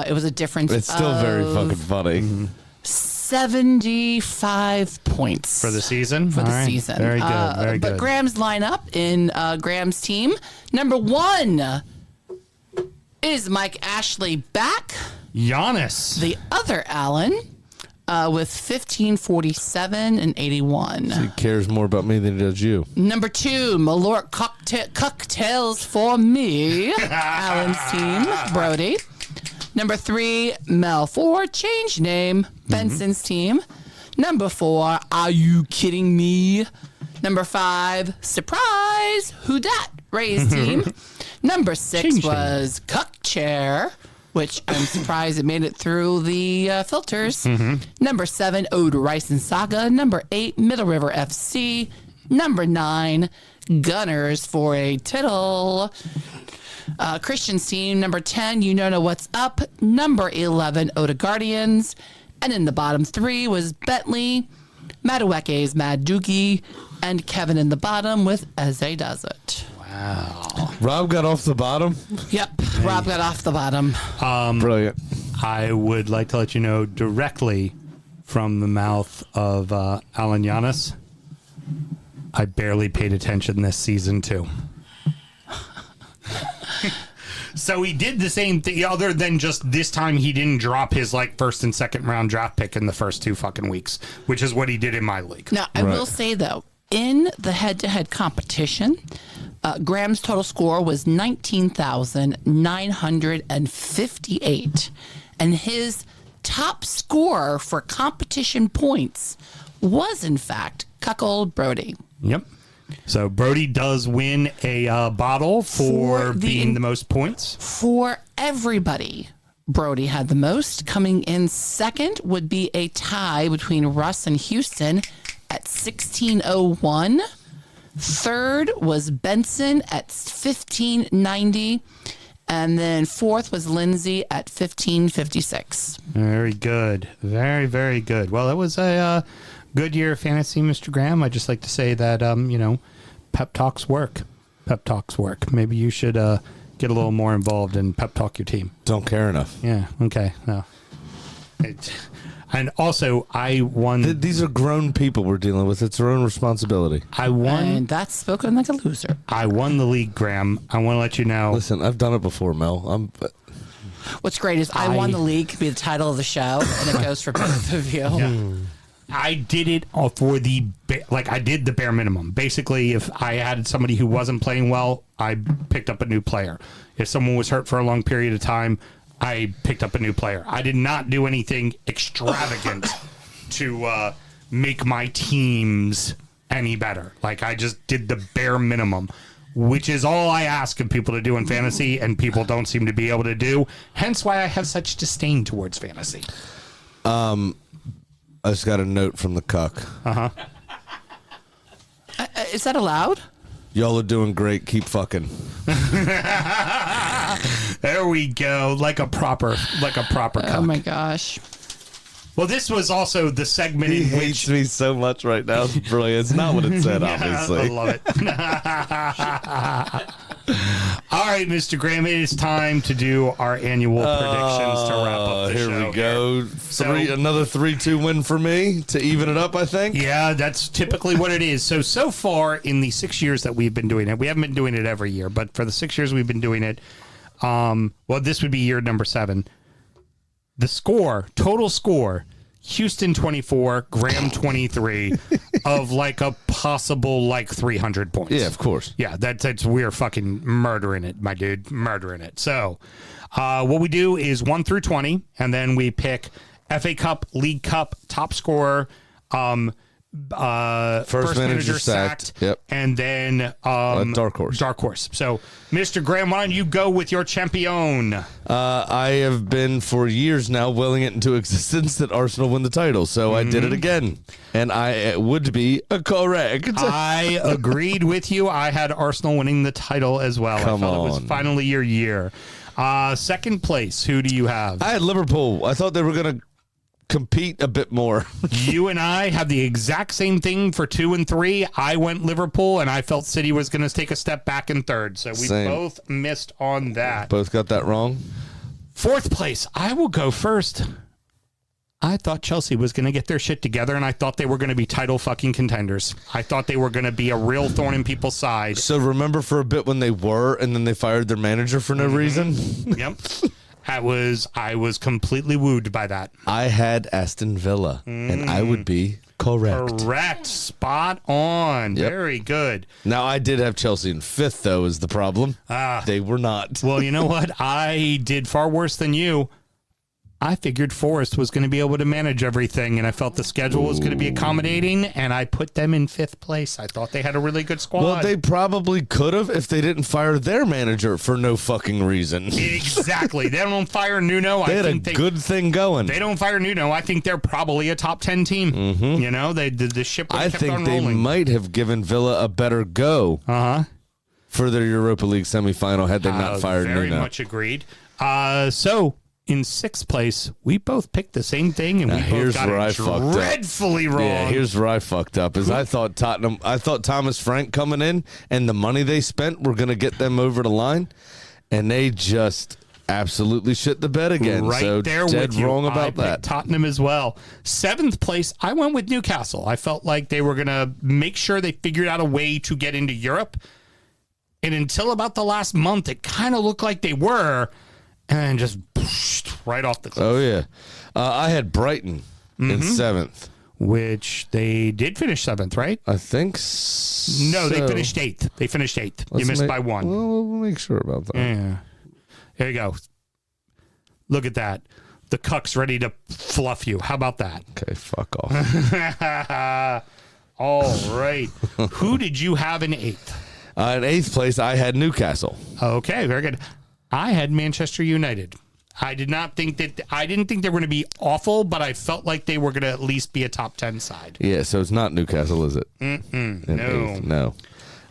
It was a difference It's still very fucking funny. 75 points. For the season? For the All right. season. Very good. Very but good. Graham's lineup in Graham's team. Number 1 is Mike Ashley back. Giannis. The other Allen with 1547 and 81. He cares more about me than he does you. Number 2, Malört cocktails for me. Allen's team, Brody. Number 3, Mel 4, change name, Benson's team. Number 4, are you kidding me? Number 5, surprise, who dat? Ray's team. Number 6 Change was Cuck Chair, which I'm surprised it made it through the filters. Number 7, Ode Rice and Saga. Number 8, Middle River FC. Number 9, Gunners for a tittle. Christian's team. Number 10, You Know What's Up. Number 11, Oda Guardians. And in the bottom 3 was Bentley, Madueke's Mad Doogie, and Kevin in the bottom with As They Does It. Rob got off the bottom. Yep, Rob got off the bottom. Brilliant. I would like to let you know directly from the mouth of Alan Giannis, I barely paid attention this season too. So he did the same thing, other than just this time he didn't drop his like first and second round draft pick in the first 2 fucking weeks, which is what he did in my league. Now, I will say, though, in the head-to-head competition, Graham's total score was 19,958. And his top scorer for competition points was, in fact, Cuckold Brody. Yep. So Brody does win a bottle for being the most points. For everybody Brody had the most. Coming in second would be a tie between Russ and Houston at 1601. Third was Benson at 1590. And then fourth was Lindsay at 1556. Very good. Very, very good. Well, it was a good year of fantasy, Mr. Graham. I'd just like to say that, pep talks work. Pep talks work. Maybe you should get a little more involved and pep talk your team. Don't care enough. Yeah. Okay. No. And also, I won. These are grown people we're dealing with. It's their own responsibility. I won. And that's spoken like a loser. I won the league, Graham. I want to let you know. Listen, I've done it before, Mel. What's great is I won the league could be the title of the show, and it goes for both of you. Yeah. I did it for I did the bare minimum. Basically, if I had somebody who wasn't playing well, I picked up a new player. If someone was hurt for a long period of time, I picked up a new player. I did not do anything extravagant to make my teams any better. Like, I just did the bare minimum, which is all I ask of people to do in fantasy, and people don't seem to be able to do. Hence why I have such disdain towards fantasy. I just got a note from the cuck. Uh-huh. Is that allowed? Y'all are doing great. Keep fucking. There we go. Like a proper cuck. Oh my gosh. Well, this was also the segment He in hates which me so much right now. It's brilliant. It's not what it said, obviously. I love it. All right, Mr. Graham, it is time to do our annual predictions to wrap up the show. Here we go. Another 3-2 win for me to even it up, I think. Yeah, that's typically what it is. So far in the 6 years that we've been doing it, we haven't been doing it every year, but for the 6 years we've been doing it, this would be year number 7. The total score, Houston 24, Graham 23, of like a possible 300 points. Yeah, of course. Yeah, that's we're fucking murdering it, my dude, murdering it. So, what we do is 1 through 20, and then we pick FA Cup, League Cup, top scorer, first manager sacked, yep, and then dark horse. So, Mr. Graham, why don't you go with your champion? I have been for years now willing it into existence that Arsenal win the title, so I did it again, and I would be correct. I agreed with you. I had Arsenal winning the title as well. I felt it was finally your year. Second place, who do you have? I had Liverpool. I thought they were going to compete a bit more. You and I have the exact same thing for 2 and 3. I went Liverpool, and I felt City was going to take a step back in third. So we both missed on that. Both got that wrong. Fourth place, I will go first. I thought Chelsea was going to get their shit together, and I thought they were going to be title fucking contenders. I thought they were going to be a real thorn in people's side. So remember for a bit when they were, and then they fired their manager for no reason? Yep. I was completely wooed by that. I had Aston Villa, and I would be correct. Correct. Spot on. Yep. Very good. Now, I did have Chelsea in 5th, though, is the problem. They were not. Well, you know what? I did far worse than you. I figured Forest was going to be able to manage everything, and I felt the schedule was going to be accommodating, and I put them in 5th place. I thought they had a really good squad. Well, they probably could have if they didn't fire their manager for no fucking reason. Exactly. They don't fire Nuno. They had a good thing going. They don't fire Nuno. I think they're probably a top 10 team. Mm-hmm. You know, the ship kept on rolling. I think they might have given Villa a better go for their Europa League semifinal had they not fired Nuno. Very much agreed. So, in 6th place, we both picked the same thing, and we both got it dreadfully wrong. Yeah, here's where I fucked up. Is I thought Thomas Frank coming in and the money they spent were going to get them over the line, and they just absolutely shit the bed again. Right so there dead with you. wrong about I that. picked Tottenham as well. 7th place, I went with Newcastle. I felt like they were going to make sure they figured out a way to get into Europe, and until about the last month, it kind of looked like they were. And just right off the cliff. Oh, yeah. I had Brighton in 7th. Which they did finish 7th, right? I think No, they finished 8th. They finished 8th. You missed by 1. Well, we'll make sure about that. Yeah. There you go. Look at that. The cuck's ready to fluff you. How about that? Okay, fuck off. All right. Who did you have in 8th? In 8th place, I had Newcastle. Okay, very good. I had Manchester United. I didn't think they were going to be awful, but I felt like they were going to at least be a top 10 side. Yeah, so it's not Newcastle, is it? No.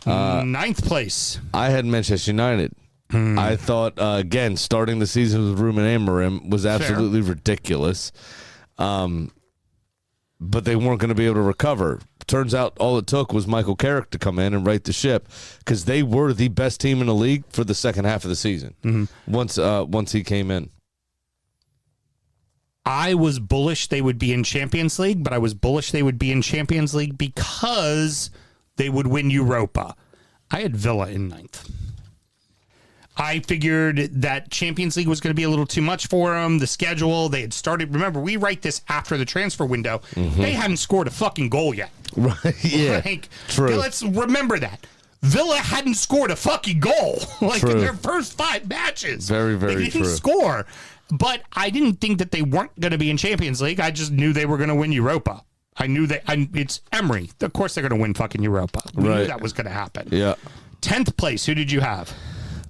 Ninth place. I had Manchester United. I thought, again, starting the season with Ruben Amorim was absolutely ridiculous. But they weren't going to be able to recover. Turns out all it took was Michael Carrick to come in and right the ship, because they were the best team in the league for the second half of the season once he came in. I was bullish they would be in Champions League, but I was bullish they would be in Champions League because they would win Europa. I had Villa in ninth. I figured that Champions League was going to be a little too much for them. The schedule, they had started. Remember, we write this after the transfer window. They hadn't scored a fucking goal yet. Right? Yeah. True. Let's remember that. Villa hadn't scored a fucking goal in their first 5 matches. Very, very They didn't true. score. But I didn't think that they weren't going to be in Champions League. I just knew they were going to win Europa. I knew that. It's Emery. Of course, they're going to win fucking Europa. We knew that was going to happen. Yeah. 10th place. Who did you have?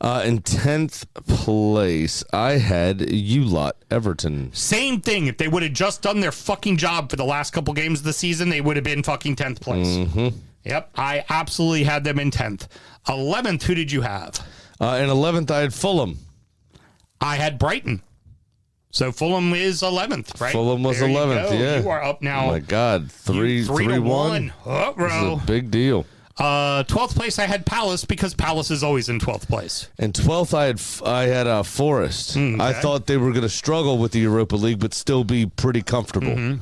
In 10th place, I had U-Lot, Everton. Same thing. If they would have just done their fucking job for the last couple games of the season, they would have been fucking 10th place. Yep. I absolutely had them in 10th. 11th, who did you have? In 11th, I had Fulham. I had Brighton. So Fulham is 11th, right? Fulham was There you 11th, go. yeah. You are up now. Oh, my God. 3-1. Uh-oh. This is a big deal. 12th place, I had Palace because Palace is always in 12th place. In 12th, I had Forest. I thought they were going to struggle with the Europa League, but still be pretty comfortable.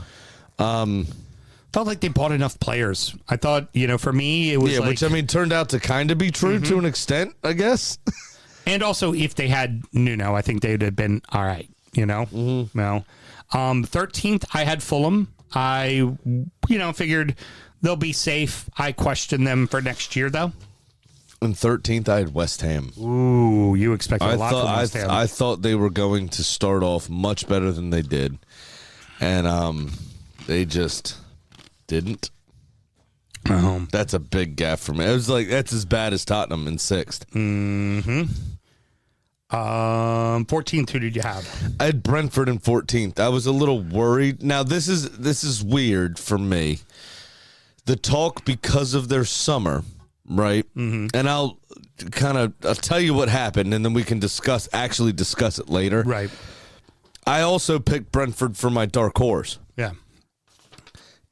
Felt like they bought enough players. I thought, for me, it was which, turned out to kind of be true to an extent, I guess. And also, if they had Nuno, I think they would have been all right, No. 13th, I had Fulham. I, figured they'll be safe. I questioned them for next year, though. And 13th, I had West Ham. Ooh, you expected a lot from West Ham. I thought they were going to start off much better than they did. And they just didn't. That's a big gap for me. It was like, that's as bad as Tottenham in 6th. 14th, who did you have? I had Brentford in 14th. I was a little worried. Now, this is weird for me. The talk because of their summer, right? And I'll tell you what happened, and then we can discuss it later. Right. I also picked Brentford for my dark horse. Yeah.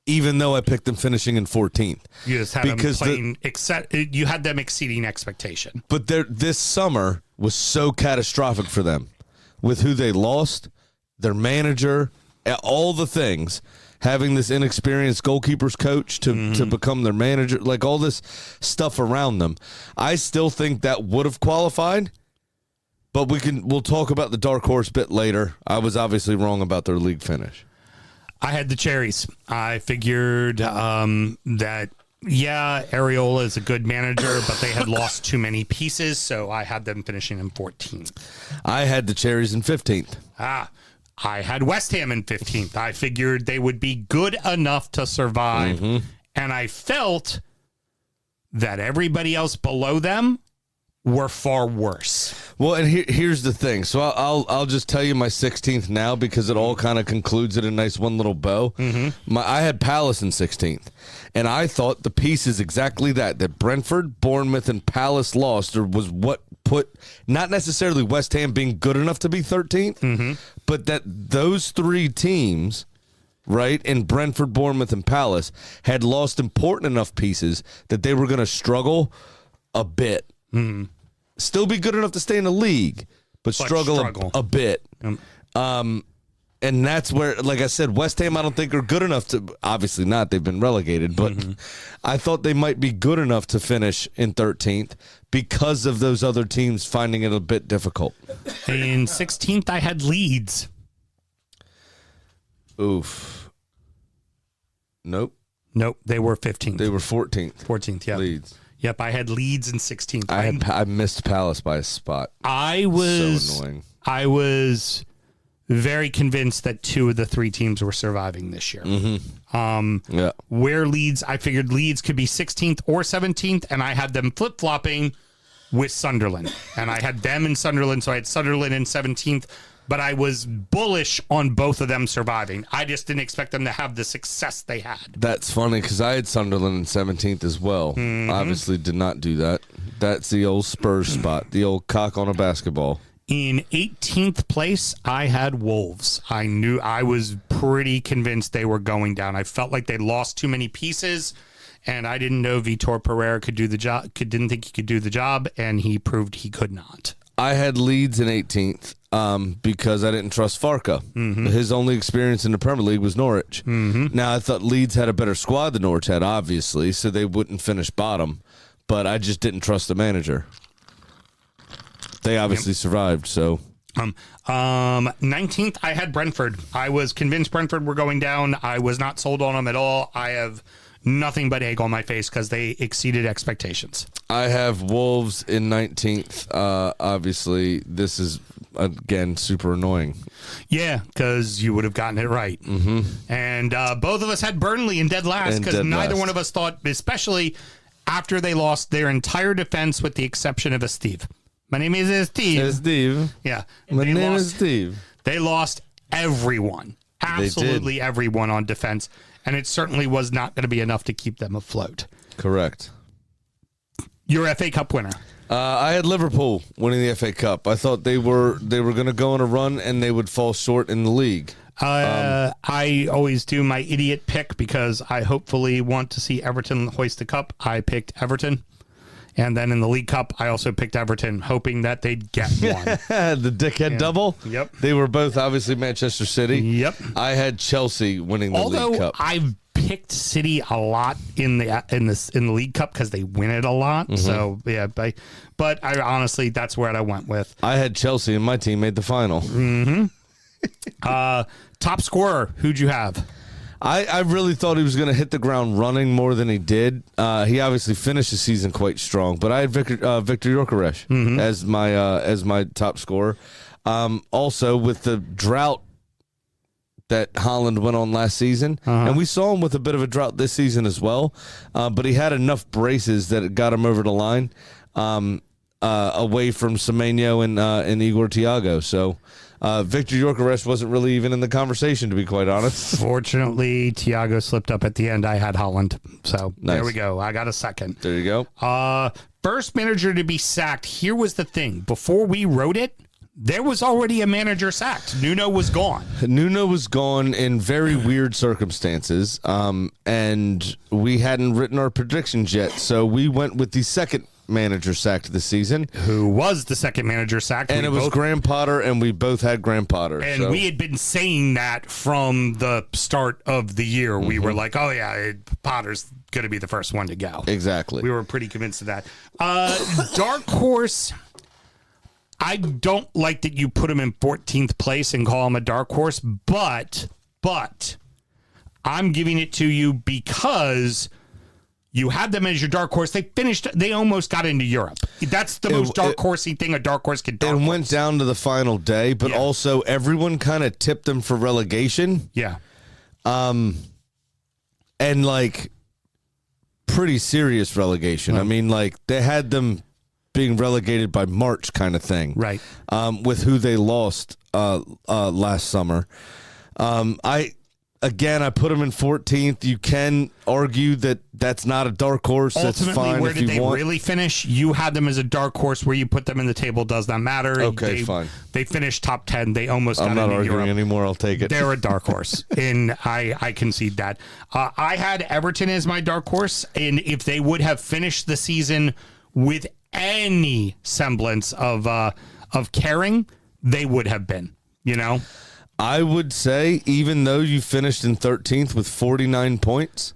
Even though I picked them finishing in 14th. You just had them playing, you had them exceeding expectation. But this summer was so catastrophic for them with who they lost, their manager, all the things. Having this inexperienced goalkeepers coach to become their manager, like all this stuff around them. I still think that would have qualified, but we'll talk about the dark horse bit later. I was obviously wrong about their league finish. I had the Cherries. I figured that, Areola is a good manager, but they had lost too many pieces, so I had them finishing in 14th. I had the Cherries in 15th. I had West Ham in 15th. I figured they would be good enough to survive, and I felt that everybody else below them were far worse. Well, and here's the thing. So I'll just tell you my 16th now because it all kind of concludes in a nice one little bow. I had Palace in 16th, and I thought the piece is exactly that Brentford, Bournemouth, and Palace lost was what put not necessarily West Ham being good enough to be 13th, but that those 3 teams, right, in Brentford, Bournemouth, and Palace had lost important enough pieces that they were going to struggle a bit. Still be good enough to stay in the league, but struggle. A bit. And that's where, like I said, West Ham I don't think are good enough to, obviously not, they've been relegated, but I thought they might be good enough to finish in 13th because of those other teams finding it a bit difficult. In 16th, I had Leeds. Oof. Nope. They were 15th. They were 14th. 14th, yeah. Leeds. Yep, I had Leeds in 16th. I missed Palace by a spot. So annoying. I was very convinced that 2 of the 3 teams were surviving this year. Where Leeds, I figured Leeds could be 16th or 17th, and I had them flip-flopping with Sunderland. And I had them in Sunderland, so I had Sunderland in 17th. but I was bullish on both of them surviving. I just didn't expect them to have the success they had. That's funny because I had Sunderland in 17th as well. Obviously did not do that. That's the old Spurs spot, the old cock on a basketball. In 18th place, I had Wolves. I was pretty convinced they were going down. I felt like they lost too many pieces, and I didn't know Vitor Pereira could do the job. Didn't think he could do the job, and he proved he could not. I had Leeds in 18th because I didn't trust Farka. His only experience in the Premier League was Norwich. Now, I thought Leeds had a better squad than Norwich had, obviously, so they wouldn't finish bottom, but I just didn't trust the manager. They obviously survived, so. 19th, I had Brentford. I was convinced Brentford were going down. I was not sold on them at all. I have nothing but egg on my face because they exceeded expectations. I have Wolves in 19th. Obviously, this is, again, super annoying. Yeah, because you would have gotten it right. And both of us had Burnley in dead last because neither one of us thought, especially after they lost their entire defense with the exception of a Steve. My name is Steve. Steve. Yeah. My name is Steve. They lost everyone. Absolutely everyone on defense. And it certainly was not going to be enough to keep them afloat. Correct. Your FA Cup winner. I had Liverpool winning the FA Cup. I thought they were going to go on a run and they would fall short in the league. I always do my idiot pick because I hopefully want to see Everton hoist the cup. I picked Everton. And then in the League Cup, I also picked Everton, hoping that they'd get one. The dickhead double? Yep. They were both obviously Manchester City. Yep. I had Chelsea winning the League Cup. I've picked City a lot in the League Cup because they win it a lot. So, yeah. But I honestly, that's where I went with. I had Chelsea and my team made the final. Top scorer, who'd you have? I really thought he was going to hit the ground running more than he did. He obviously finished the season quite strong, but I had Victor Gyökeres as my top scorer. Also, with the drought that Haaland went on last season, and we saw him with a bit of a drought this season as well, but he had enough braces that got him over the line away from Semenyo and Igor Thiago. So Victor Gyökeres wasn't really even in the conversation, to be quite honest. Fortunately, Thiago slipped up at the end. I had Haaland. So Nice. There we go. I got a second. There you go. First manager to be sacked. Here was the thing. Before we wrote it, there was already a manager sacked. Nuno was gone. Nuno was gone in very weird circumstances, and we hadn't written our predictions yet, so we went with the second manager sacked this season. Who was the second manager sacked? And it was Graham Potter, and we both had Graham Potter. And we had been saying that from the start of the year. We were like, oh, yeah, Potter's going to be the first one to go. Exactly. We were pretty convinced of that. Dark horse, I don't like that you put him in 14th place and call him a dark horse, but I'm giving it to you because you had them as your dark horse. They almost got into Europe. That's the most dark horsey thing a dark horse could do. It went down to the final day, but also everyone kind of tipped them for relegation. Yeah. And like pretty serious relegation. I mean, like they had them being relegated by March kind of thing. Right. With who they lost last summer. I put them in 14th. You can argue that that's not a dark horse. Ultimately, that's fine. where if did you they want. really finish? You had them as a dark horse. Where you put them in the table does not matter. Okay, fine. They finished top 10. They almost I'm got not into arguing Europe. anymore. I'll take it. They're a dark horse, and I concede that. I had Everton as my dark horse, and if they would have finished the season with any semblance of caring, they would have been. You know. I would say, even though you finished in 13th with 49 points,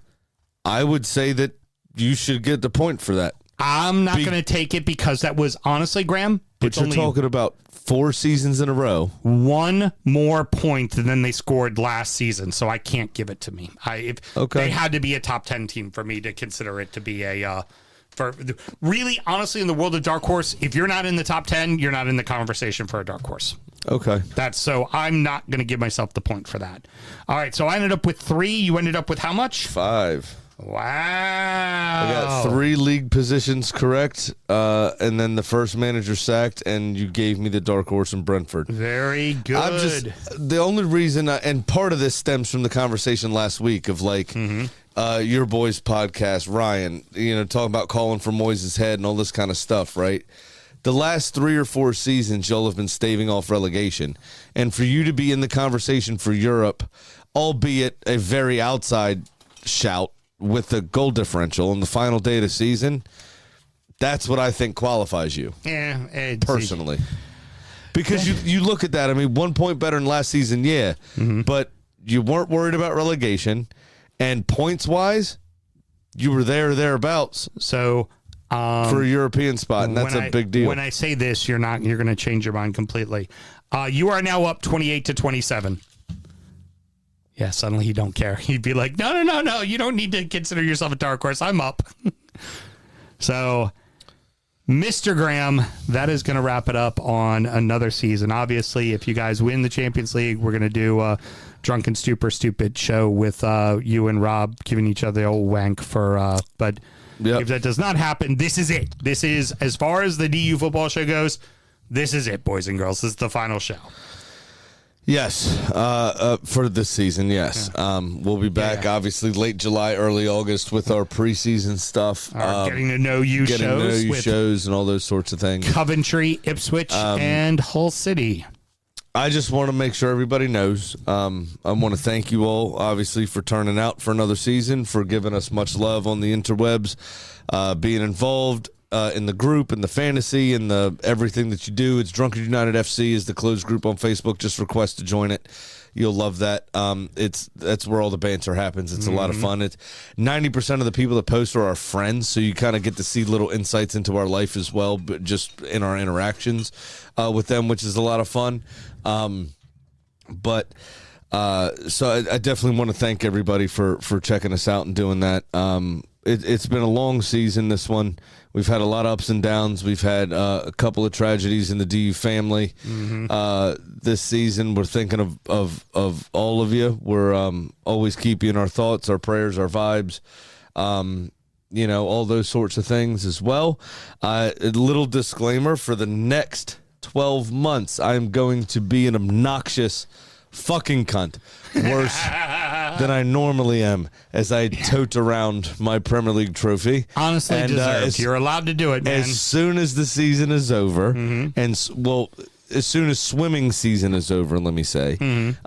I would say that you should get the point for that. I'm not going to take it because that was honestly, Graham. But you're talking about 4 seasons in a row. One more point than they scored last season, so I can't give it to me. They had to be a top 10 team for me to consider it to be a. For really, honestly, in the world of dark horse, if you're not in the top 10, you're not in the conversation for a dark horse. Okay. So I'm not going to give myself the point for that. All right. So I ended up with 3. You ended up with how much? 5. Wow. I got 3 league positions correct, and then the first manager sacked, and you gave me the dark horse in Brentford. Very good. The only reason, and part of this stems from the conversation last week of like your boys' podcast, Ryan, talking about calling for Moyes' head and all this kind of stuff, right? The last 3 or 4 seasons, y'all have been staving off relegation. And for you to be in the conversation for Europe, albeit a very outside shout with the goal differential on the final day of the season, that's what I think qualifies you. Yeah, personally. Because you look at that, I mean, 1 point better than last season, yeah. But you weren't worried about relegation. And points-wise, you were there or thereabouts. So... for a European spot, and that's a big deal. When I say this, you're going to change your mind completely. You are now up 28-27. Yeah, suddenly you don't care. You'd be like, no. You don't need to consider yourself a dark horse. I'm up. So, Mr. Graham, that is going to wrap it up on another season. Obviously, if you guys win the Champions League, we're going to do a Drunken Stupid show with you and Rob giving each other the old wank for, but... Yep. If that does not happen, this is it. This is, as far as the DU football show goes, this is it, boys and girls. This is the final show. Yes, for this season, yes. Yeah. We'll be back, obviously, late July, early August with our preseason stuff. Our getting to know you shows and all those sorts of things. Coventry, Ipswich, and Hull City. I just want to make sure everybody knows. I want to thank you all, obviously, for turning out for another season, for giving us much love on the interwebs, being involved in the group and the fantasy and the everything that you do. It's Drunken United FC is the closed group on Facebook. Just request to join it. You'll love that. That's where all the banter happens. It's a lot of fun. It's 90% of the people that post are our friends, so you kind of get to see little insights into our life as well, but just in our interactions with them, which is a lot of fun. So I definitely want to thank everybody for checking us out and doing that. It's been a long season, this one. We've had a lot of ups and downs. We've had a couple of tragedies in the DU family this season. We're thinking of all of you. We're always keep you in our thoughts, our prayers, our vibes, all those sorts of things as well. A little disclaimer, for the next 12 months, I'm going to be an obnoxious fucking cunt. Worse than I normally am as I tote around my Premier League trophy. Honestly, deserved. You're allowed to do it, man. As soon as the season is over, as soon as swimming season is over, let me say,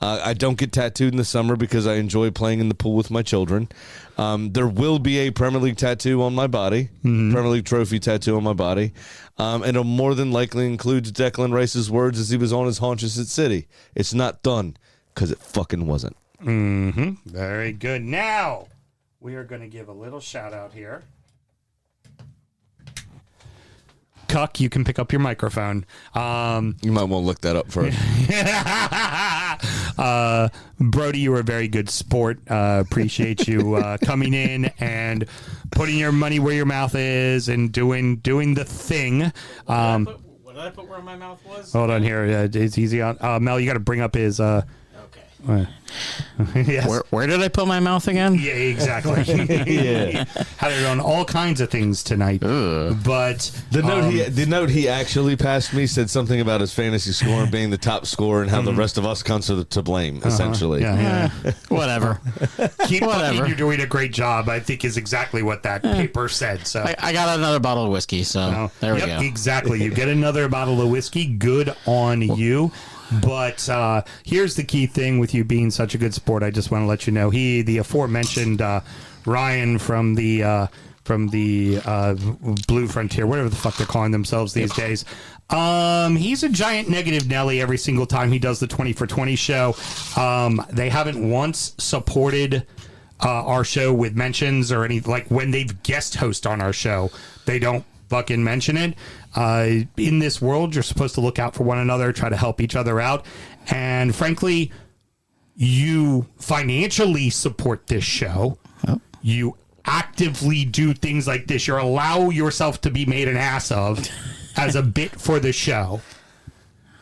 I don't get tattooed in the summer because I enjoy playing in the pool with my children. There will be a Premier League tattoo on my body, Premier League trophy tattoo on my body, and it'll more than likely includes Declan Rice's words as he was on his haunches at City. It's not done because it fucking wasn't. Very good. Now, we are going to give a little shout out here. Cuck, you can pick up your microphone. You might want to look that up first. Brody, you were a very good sport. Appreciate you coming in and putting your money where your mouth is and doing the thing. What did I put where my mouth was? Hold on here. It's easy on. Mel, you got to bring up his. Yes. Where did I put my mouth again? Yeah, exactly. Yeah. Had it on all kinds of things tonight. But the note he actually passed me said something about his fantasy score being the top scorer and how the rest of us cunts are to blame, essentially. Yeah. Whatever. Keep whatever. You're doing a great job, I think, is exactly what that paper said. So I got another bottle of whiskey, so there we go. Exactly. You get another bottle of whiskey. Good on you. But here's the key thing with you being such a good sport. I just want to let you know, the aforementioned Ryan from the Blue Frontier, whatever the fuck they're calling themselves these days. He's a giant negative Nelly every single time he does the 20 for 20 show. They haven't once supported our show with mentions or any, like when they've guest host on our show, they don't fucking mention it. In this world, you're supposed to look out for one another, try to help each other out. And frankly, you financially support this show. Oh. You actively do things like this. You allow yourself to be made an ass of as a bit for the show.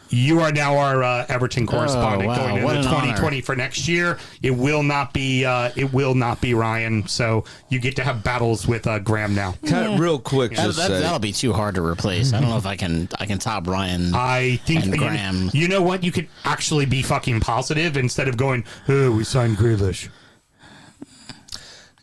You are now our Everton correspondent wow. going What into an 2020 for next year. It will not be Ryan. So you get to have battles with Graham now. Real quick, just say, That'll be too hard to replace. I don't know if I can top Ryan. I think and Graham. You know what? You could actually be fucking positive instead of going, "Oh, we signed Grealish."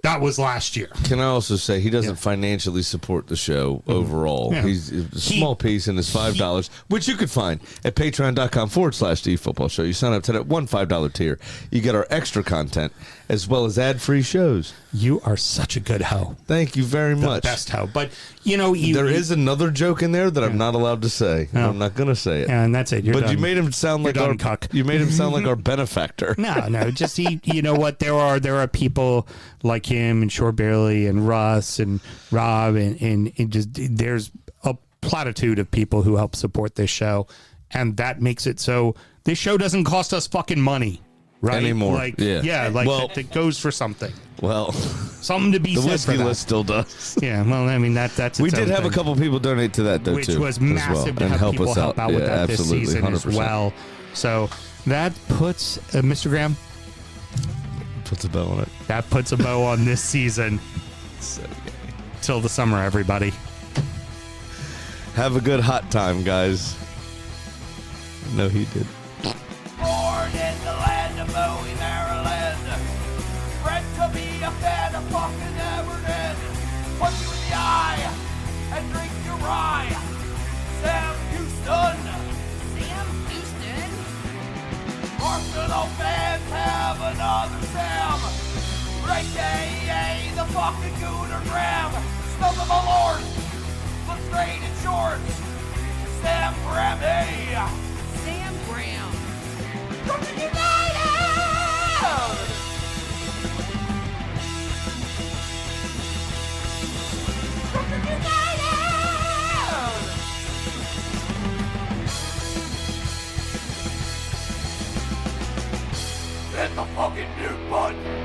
That was last year. Can I also say he doesn't financially support the show overall? Yeah. He's a small piece in his $5, which you could find at patreon.com/DFootball show. You sign up to that $5 tier. You get our extra content as well as ad-free shows. You are such a good hoe. Thank you very The much. best hoe. But, there is another joke in there that I'm not allowed to say. No. I'm not going to say it. And that's it. You're But done. you made him sound like You're our done, cuck. You made him sound like our benefactor. No, just you know what? There are people like him and Short Bailey and Russ and Rob and just there's a platitude of people who help support this show, and that makes it so this show doesn't cost us fucking money, right? Anymore. Like Well, it goes for something. Well, Something to be the said whiskey for that. list still does. Yeah, well, I mean that's We its did own have thing. a couple people donate to that though, which too, was as well, massive to and have help people us help out Yeah, with that this absolutely, season 100%. as well. So that puts Mr. Graham. Puts a bow on it. That puts a bow on this season. Till the summer, everybody. Have a good hot time, guys. No, he did. Born in the land of Bowie, Maryland. Bred to be a fan of fucking Everton. Punch you in the eye and drink your rye. Sam Houston. Sam Houston? Arsenal fans have another Sam. AKA the fucking Gooner Graham. Smell the Malört. Looks great in shorts. Sam Prem, hey. Sam Graham. Brooklyn United! Brooklyn United! Hit the fucking mute button!